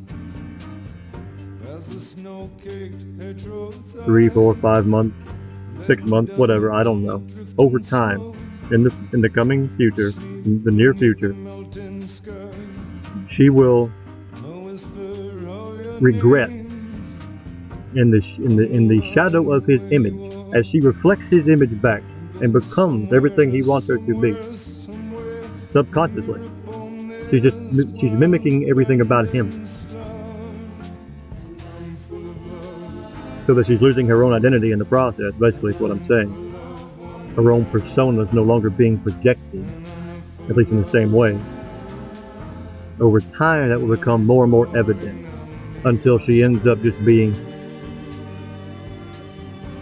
3, 4, 5 months, 6 months, whatever, I don't know. Over time, in the coming future, in the near future, she will regret in the shadow of his image, as she reflects his image back and becomes everything he wants her to be. Subconsciously. She's mimicking everything about him. So that she's losing her own identity in the process, basically is what I'm saying. Her own persona is no longer being projected, at least in the same way. Over time, that will become more and more evident until she ends up just being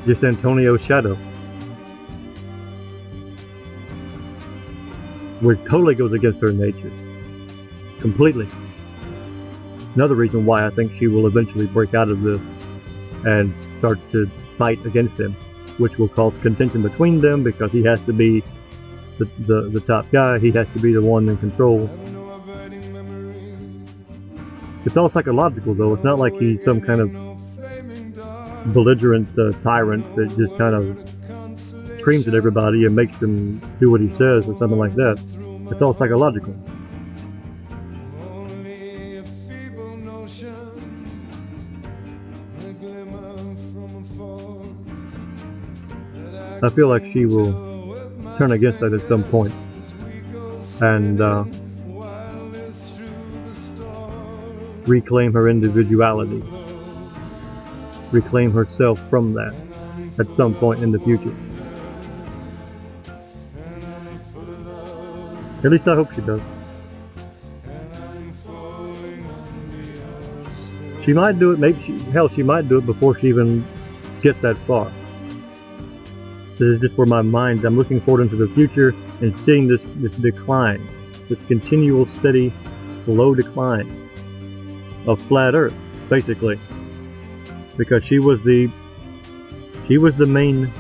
just Antonio's shadow, which totally goes against her nature, completely. Another reason why I think she will eventually break out of this and start to fight against him, which will cause contention between them because he has to be the top guy, he has to be the one in control. It's all psychological though, it's not like he's some kind of belligerent tyrant that just kind of screams at everybody and makes them do what he says or something like that. It's all psychological. I feel like she will turn against that at some point and reclaim her individuality, reclaim herself from that at some point in the future. At least I hope she does. She might do it, she might do it before she even gets that far. This is just where my mind, I'm looking forward into the future and seeing this decline, this continual, steady, slow decline of flat Earth, basically, because she was the main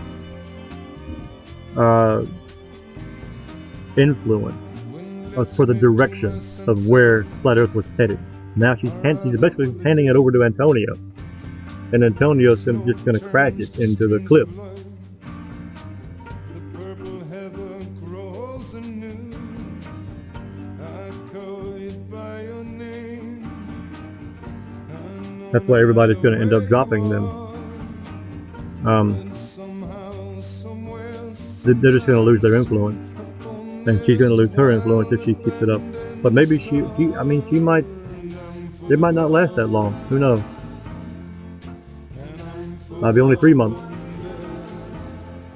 influence for the direction of where flat Earth was headed. Now she's basically handing it over to Antonio, and Antonio's just going to crash it into the cliff. That's why everybody's going to end up dropping them. They're just going to lose their influence, and she's going to lose her influence if she keeps it up. But maybe it might not last that long. Who knows? Might be only 3 months.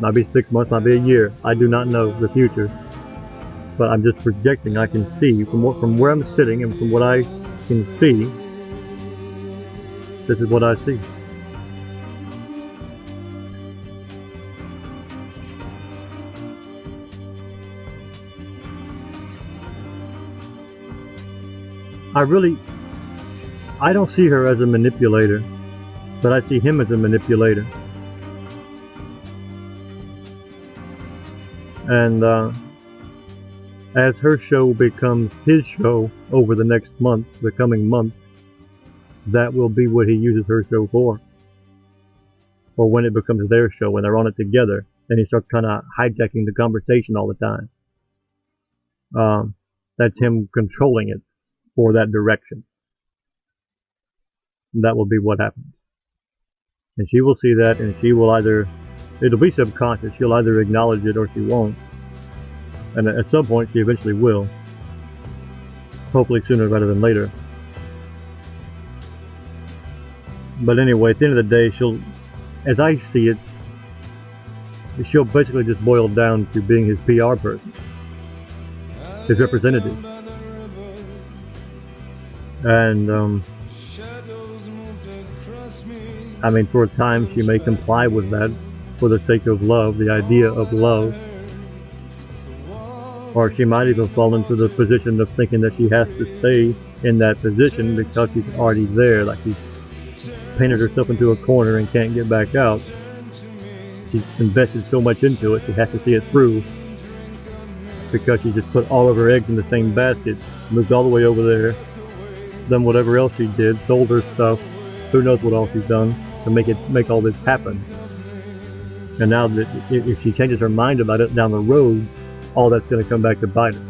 Might be 6 months. Might be a year. I do not know the future. But I'm just projecting. I can see from where I'm sitting and from what I can see. This is what I see. I don't see her as a manipulator, but I see him as a manipulator. And as her show becomes his show over the next month, the coming month, that will be what he uses her show for. Or when it becomes their show, when they're on it together, and he starts kind of hijacking the conversation all the time. That's him controlling it for that direction. And that will be what happens. And she will see that, and she will it'll be subconscious, she'll either acknowledge it or she won't. And at some point she eventually will. Hopefully sooner rather than later. But anyway, at the end of the day, as I see it, she'll basically just boil down to being his PR person, his representative. And, I mean, for a time she may comply with that for the sake of love, the idea of love. Or she might even fall into the position of thinking that she has to stay in that position because she's already there, like she's painted herself into a corner and can't get back out. She's invested so much into it, she has to see it through because she just put all of her eggs in the same basket, moved all the way over there, done whatever else she did, sold her stuff, who knows what all she's done to make all this happen. And now that if she changes her mind about it down the road, all that's going to come back to bite her.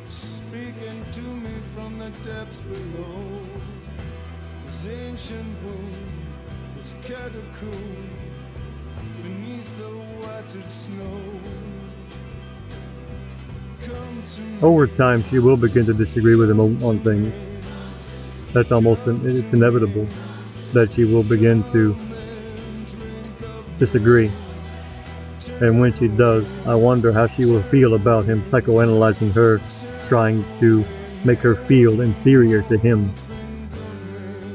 Speaking to me from the depths below. The This ancient moon, this catacomb beneath the whited snow. Come to me. Over time, she will begin to disagree with him on things. That's almost, it's inevitable that she will begin to disagree. And when she does, I wonder how she will feel about him psychoanalyzing her, trying to make her feel inferior to him.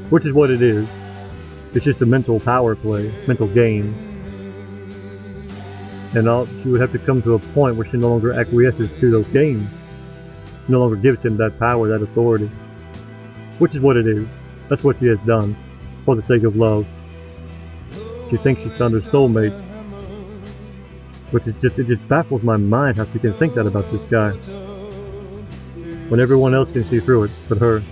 Which is what it is. It's just a mental power play, mental game. And she would have to come to a point where she no longer acquiesces to those games. No longer gives him that power, that authority. Which is what it is. That's what she has done, for the sake of love. She thinks she's found her soulmate. Which is just, it just baffles my mind how she can think that about this guy. When everyone else can see through it, but her.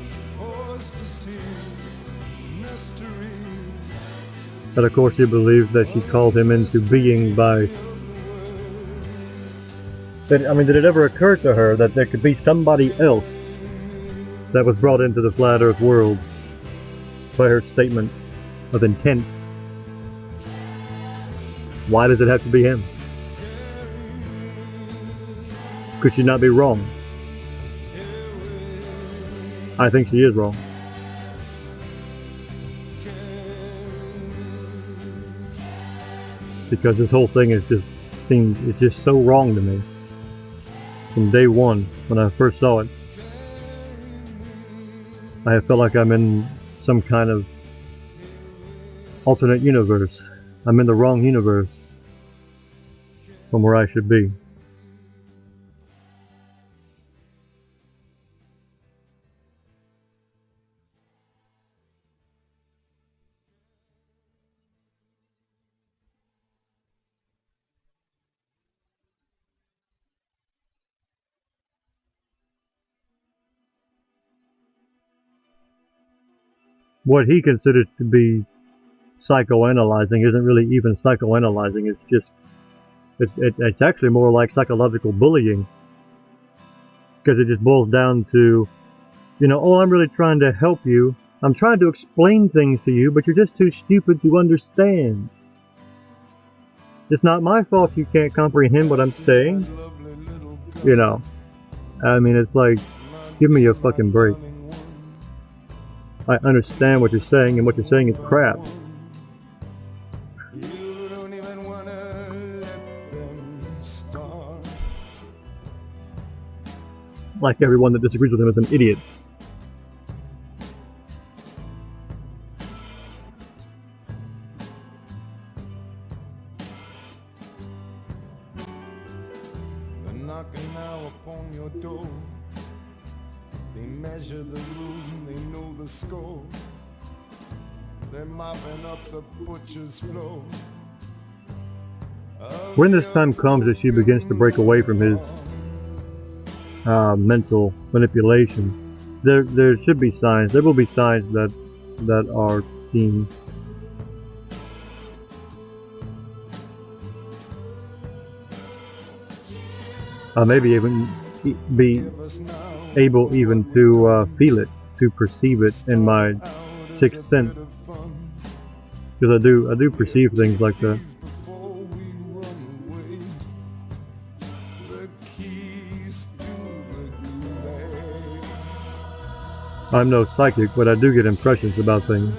But of course she believes that she called him into being by... did it ever occur to her that there could be somebody else that was brought into the flat earth world by her statement of intent? Why does it have to be him? Could she not be wrong? I think she is wrong. Because this whole thing it's just so wrong to me. From day one, when I first saw it, I have felt like I'm in some kind of alternate universe. I'm in the wrong universe from where I should be. What he considers to be psychoanalyzing isn't really even psychoanalyzing. It's just, it's actually more like psychological bullying. Because it just boils down to, oh, I'm really trying to help you. I'm trying to explain things to you, but you're just too stupid to understand. It's not my fault you can't comprehend what I'm saying. It's like, give me a fucking break. I understand what you're saying, and what you're saying is crap. Like everyone that disagrees with him is an idiot. They're knocking now upon your door. They measure the room, they know the score. They're mopping up the butcher's floor. When this time comes that she begins to break away from his mental manipulation, there should be signs. There will be signs that are seen. Maybe even be able even to feel it, to perceive it in my sixth sense. Because I do perceive things like that. I'm no psychic, but I do get impressions about things.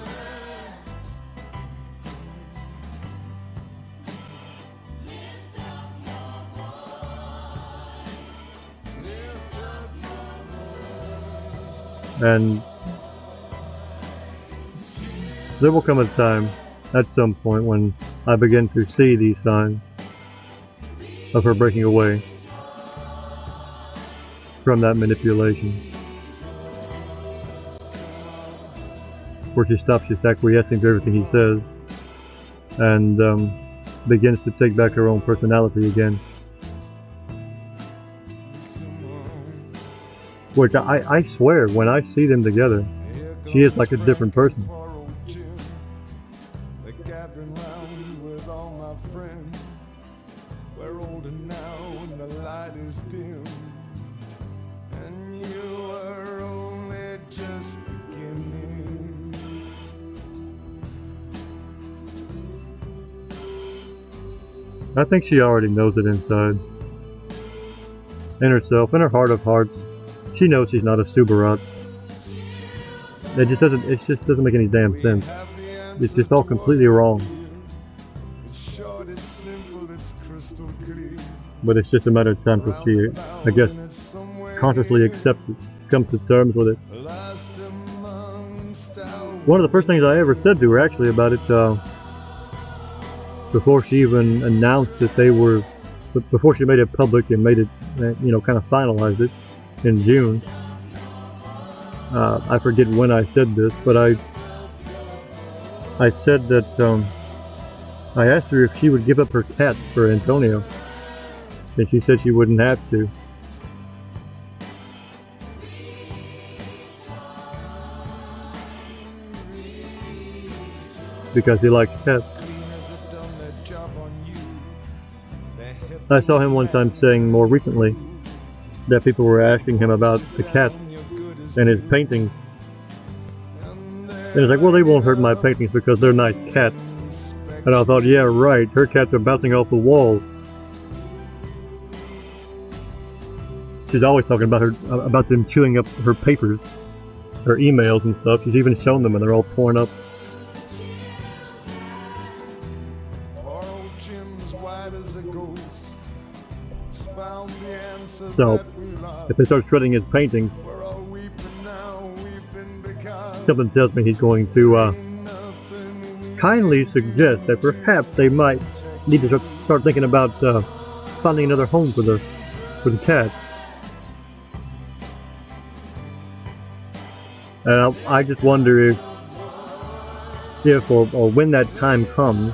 And there will come a time, at some point, when I begin to see these signs of her breaking away from that manipulation. Where she stops just acquiescing to everything he says and begins to take back her own personality again. Which I swear, when I see them together, she is like a different person. They're gathering round with all my friends. We're older now and the light is dim, and you are only just beginning. I think she already knows it inside. In herself, in her heart of hearts, she knows she's not a Subarat. It just doesn't make any damn sense. It's just all completely wrong. But it's just a matter of time till she, I guess, consciously accepts it, comes to terms with it. One of the first things I ever said to her actually about it, before she even announced that they were, before she made it public and made it, kind of finalized it in June. I forget when I said this, but I said that I asked her if she would give up her cat for Antonio, and she said she wouldn't have to. Because he likes cats. I saw him one time saying more recently that people were asking him about the cat and his paintings. And he's like, well, they won't hurt my paintings because they're nice cats. And I thought, yeah, right, her cats are bouncing off the walls. She's always talking about them chewing up her papers, her emails and stuff. She's even shown them and they're all torn up. So, if they start shredding his paintings, something tells me he's going to kindly suggest that perhaps they might need to start thinking about finding another home for the cat. And I just wonder if or when that time comes,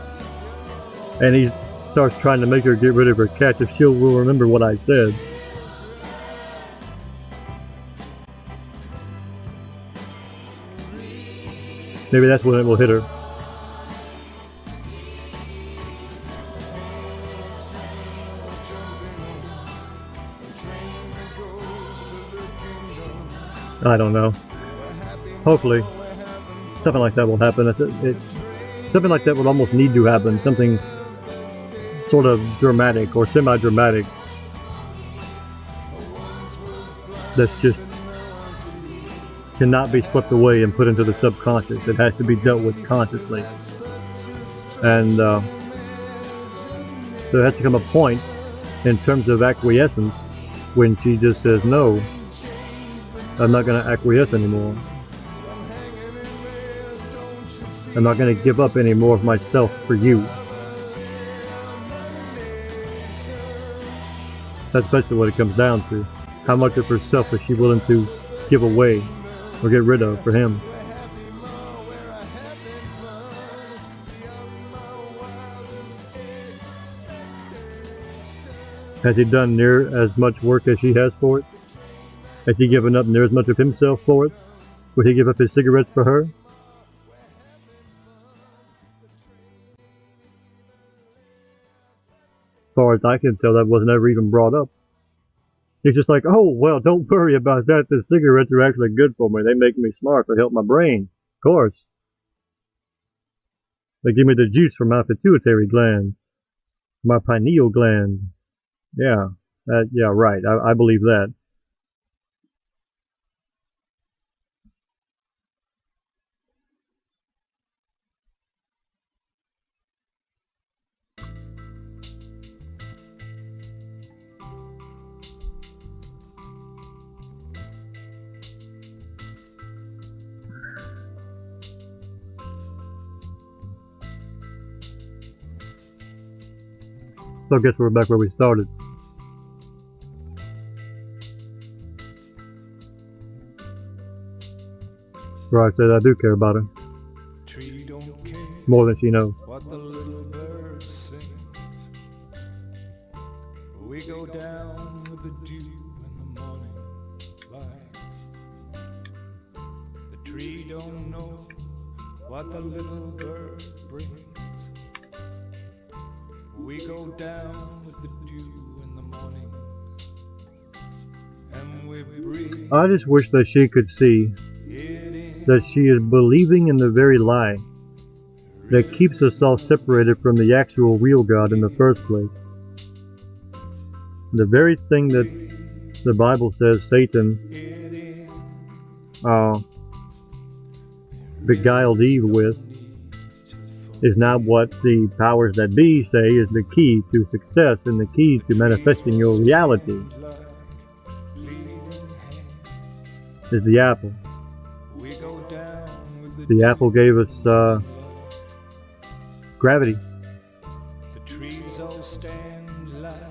and he starts trying to make her get rid of her cat, if she will remember what I said. Maybe that's when it will hit her. I don't know. Hopefully, something like that will happen. Something like that would almost need to happen. Something sort of dramatic or semi-dramatic. That's just cannot be swept away and put into the subconscious. It has to be dealt with consciously. And so there has to come a point in terms of acquiescence when she just says, no, I'm not going to acquiesce anymore. I'm not going to give up any more of myself for you. That's basically what it comes down to. How much of herself is she willing to give away or get rid of for him? Has he done near as much work as she has for it? Has he given up near as much of himself for it? Would he give up his cigarettes for her? As far as I can tell, that wasn't ever even brought up. He's just like, oh, well, don't worry about that. The cigarettes are actually good for me. They make me smart. They help my brain. Of course. They give me the juice from my pituitary gland. My pineal gland. Yeah. Yeah, right. I believe that. So I guess we're back where we started. Where I said I do care about her. More than she knows. What the little bird sings. We go down with the dew in the morning light. The tree don't know what the little bird brings. We go down with the dew in the morning, and we breathe. I just wish that she could see that she is believing in the very lie that keeps us all separated from the actual real God in the first place. The very thing that the Bible says Satan beguiled Eve with is not what the powers that be say is the key to success and the key to manifesting your reality. Is the apple. The apple gave us gravity.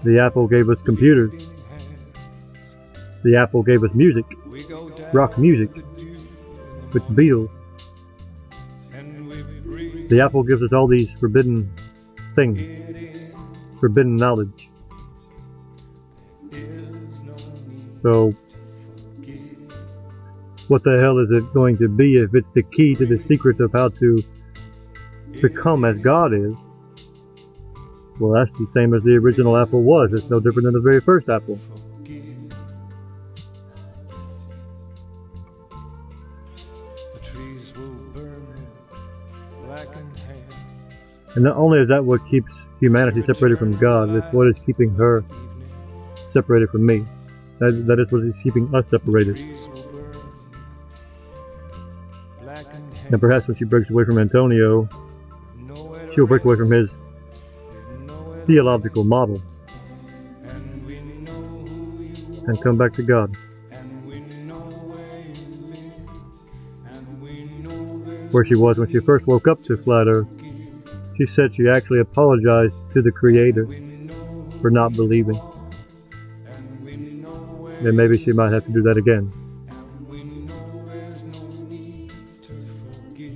The apple gave us computers. The apple gave us music, rock music, with the Beatles. The apple gives us all these forbidden things, forbidden knowledge. So, what the hell is it going to be if it's the key to the secret of how to become as God is? Well, that's the same as the original apple was. It's no different than the very first apple. And not only is that what keeps humanity separated from God, it's what is keeping her separated from me. That is what is keeping us separated. And perhaps when she breaks away from Antonio, she'll break away from his theological model and come back to God. Where she was when she first woke up to Flat Earth, she said she actually apologized to the Creator for not believing. And maybe she might have to do that again.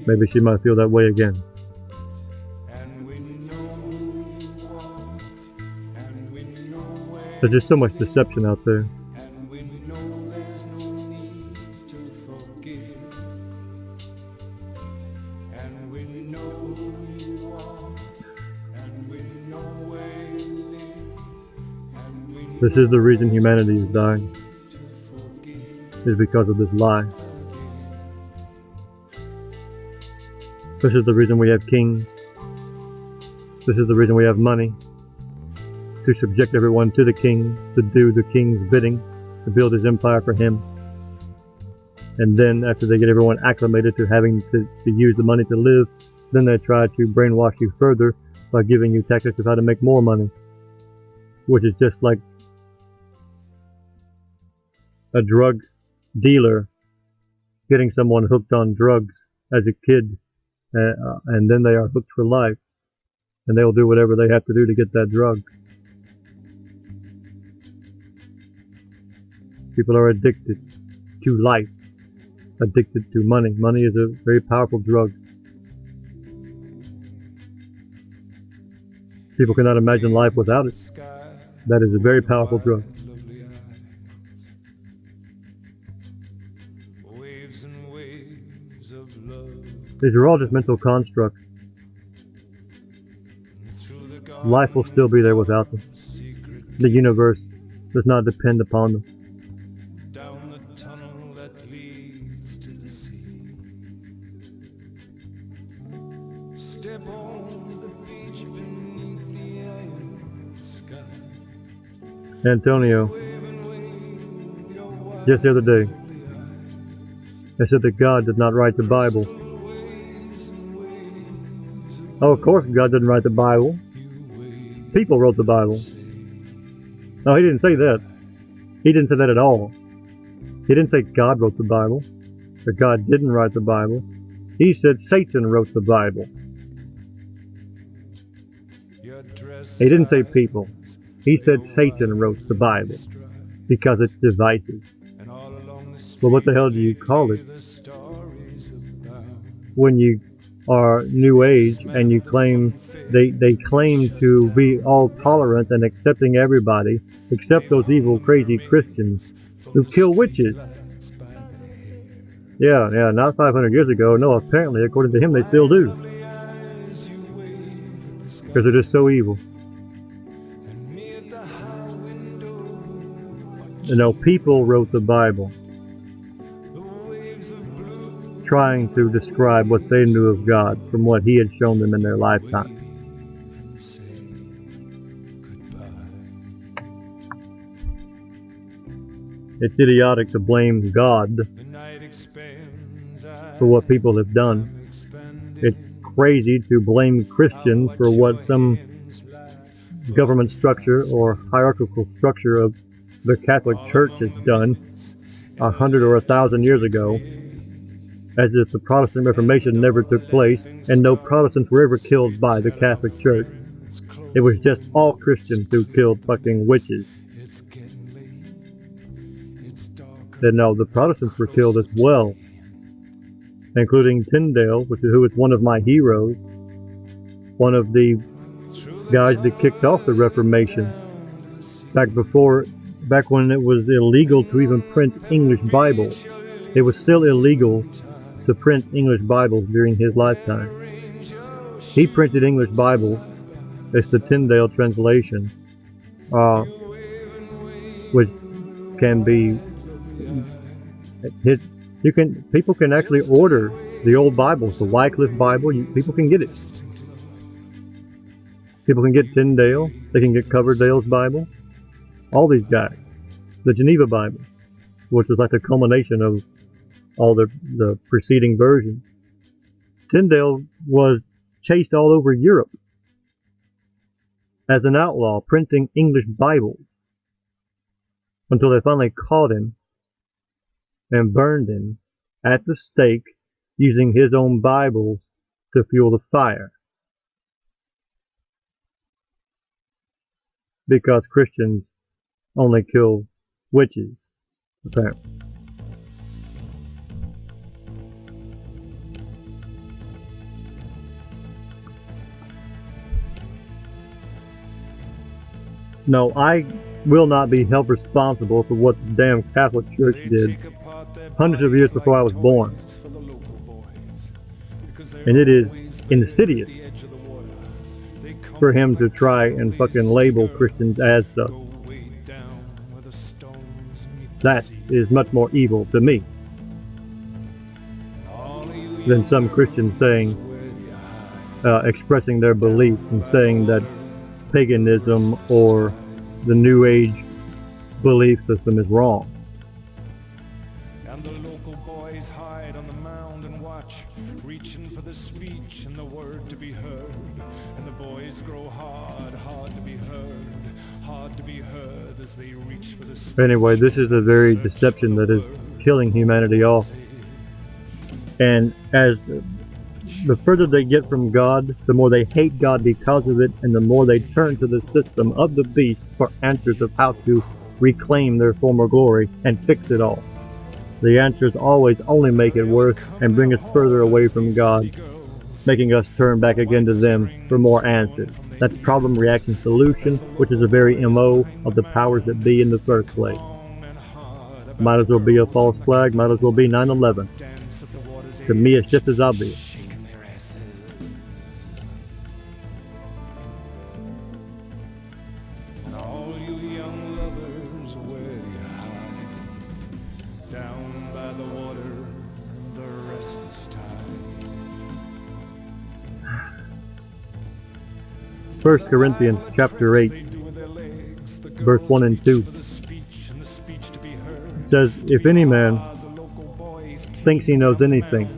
Maybe she might feel that way again. There's just so much deception out there. This is the reason humanity is dying, is because of this lie. This is the reason we have kings. This is the reason we have money, to subject everyone to the king, to do the king's bidding, to build his empire for him. And then after they get everyone acclimated to having to use the money to live, then they try to brainwash you further by giving you tactics of how to make more money, which is just like a drug dealer getting someone hooked on drugs as a kid, and then they are hooked for life, and they'll do whatever they have to do to get that drug. People are addicted to life, addicted to money. Money is a very powerful drug. People cannot imagine life without it. That is a very powerful drug. These are all just mental constructs. Life will still be there without them. The universe does not depend upon them. Antonio, just the other day, they said that God did not write the Bible. Oh, of course God didn't write the Bible. People wrote the Bible. No, he didn't say that. He didn't say that at all. He didn't say God wrote the Bible, or God didn't write the Bible. He said Satan wrote the Bible. He didn't say people. He said Satan wrote the Bible, because it's divisive. Well, what the hell do you call it when you are New Age and you claim they claim to be all tolerant and accepting everybody except those evil, crazy Christians who kill witches? Yeah, not 500 years ago. No, apparently, according to him, they still do. Because they're just so evil. You know, people wrote the Bible trying to describe what they knew of God from what He had shown them in their lifetime. It's idiotic to blame God for what people have done. It's crazy to blame Christians for what some government structure or hierarchical structure of the Catholic Church has done 100 or 1,000 years ago, as if the Protestant Reformation never took place and no Protestants were ever killed by the Catholic Church. It was just all Christians who killed fucking witches. And no, the Protestants were killed as well, including Tyndale, who was one of my heroes, one of the guys that kicked off the Reformation, back when it was illegal to even print English Bibles. It was still illegal to print English Bibles during his lifetime. He printed English Bibles. It's the Tyndale translation, which can be people can actually order the old Bibles, the Wycliffe Bible. People can get it. People can get Tyndale. They can get Coverdale's Bible. All these guys. The Geneva Bible, which was like a culmination of all the preceding versions. Tyndale was chased all over Europe as an outlaw, printing English Bibles, until they finally caught him and burned him at the stake using his own Bibles to fuel the fire. Because Christians only kill witches, apparently. No, I will not be held responsible for what the damn Catholic Church did hundreds of years before I was born. And it is insidious for him to try and fucking label Christians as such. That is much more evil to me than some Christians saying, expressing their beliefs and saying that paganism or the New Age belief system is wrong. And the local boys hide on the mound and watch, reaching for the speech and the word to be heard. And the boys grow hard to be heard as they reach for the speech. Anyway, this is a very deception that is killing humanity off. And as the further they get from God, the more they hate God because of it, and the more they turn to the system of the beast for answers of how to reclaim their former glory and fix it all. The answers always only make it worse and bring us further away from God, making us turn back again to them for more answers. That's problem, reaction, solution, which is a very MO of the powers that be in the first place. Might as well be a false flag, might as well be 9/11. To me, it's just as obvious. Down by the water, the restless tide. 1 Corinthians chapter 8, verse 1 and 2 says, if any man thinks he knows anything,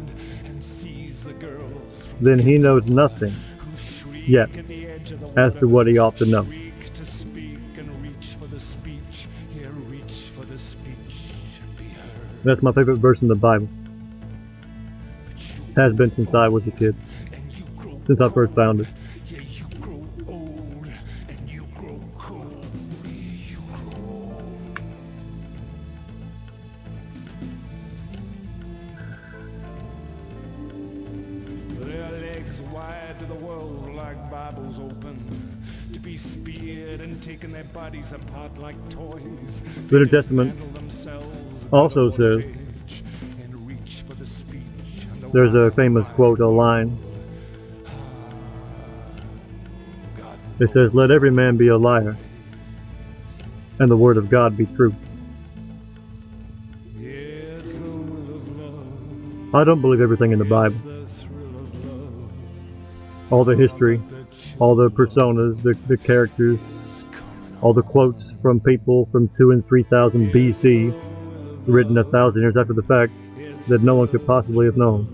then he knows nothing yet as to what he ought to know. That's my favorite verse in the Bible. Has been since I was a kid. Since I first found it. Their legs wide to the world like Bibles open, to be speared and taking their bodies apart like toys. The New Testament also says, there's a famous quote, a line. It says, let every man be a liar, and the word of God be true. I don't believe everything in the Bible. All the history, all the personas, the characters, all the quotes from people from 2,000 and 3,000 BC written 1,000 years after the fact, that no one could possibly have known.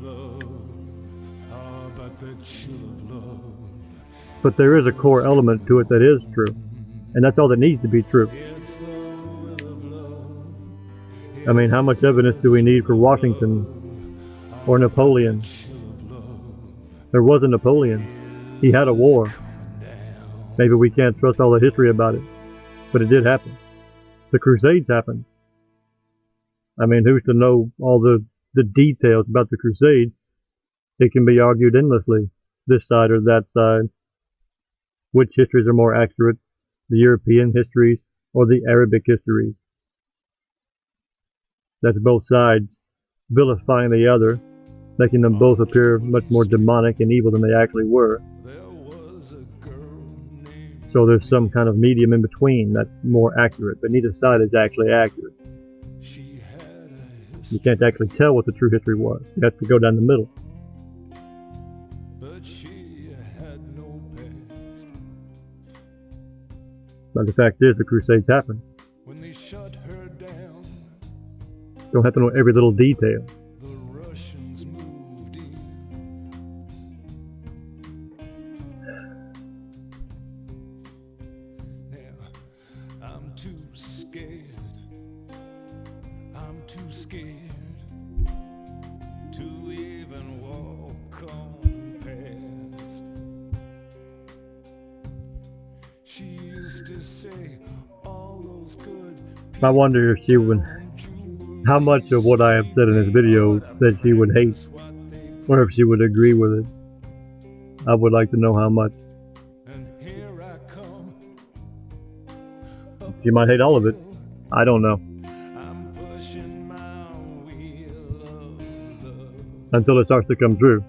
But there is a core element to it that is true, and that's all that needs to be true. I mean, how much evidence do we need for Washington or Napoleon? There was a Napoleon. He had a war. Maybe we can't trust all the history about it, but it did happen. The Crusades happened. I mean, who's to know all the details about the Crusades? It can be argued endlessly, this side or that side. Which histories are more accurate, the European histories or the Arabic histories? That's both sides vilifying the other, making them both appear much more demonic and evil than they actually were. So there's some kind of medium in between that's more accurate, but neither side is actually accurate. You can't actually tell what the true history was. You have to go down the middle. But the fact is, the Crusades happened. Don't have to know every little detail. I'm too scared to even walk on past. She used to say all those good I wonder if she would, how much of what I have said in this video that she would hate, or if she would agree with it. I would like to know how much. She might hate all of it. I don't know. Until it starts to come true.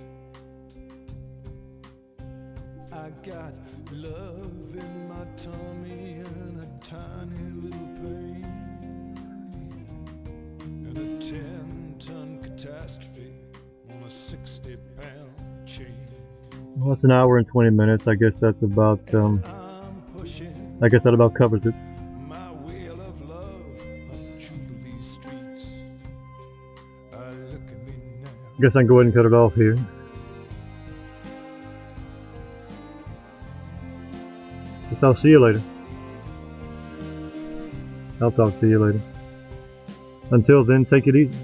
I got love in my tummy and a tiny little pain and a 10-ton catastrophe on a 60-pound chain. Well, it's an hour and 20 minutes. I guess that's about I guess that about covers it. My wheel of love up Jubilee streets. Look at me now. I guess I can go ahead and cut it off here. Guess I'll see you later. I'll talk to you later. Until then, take it easy.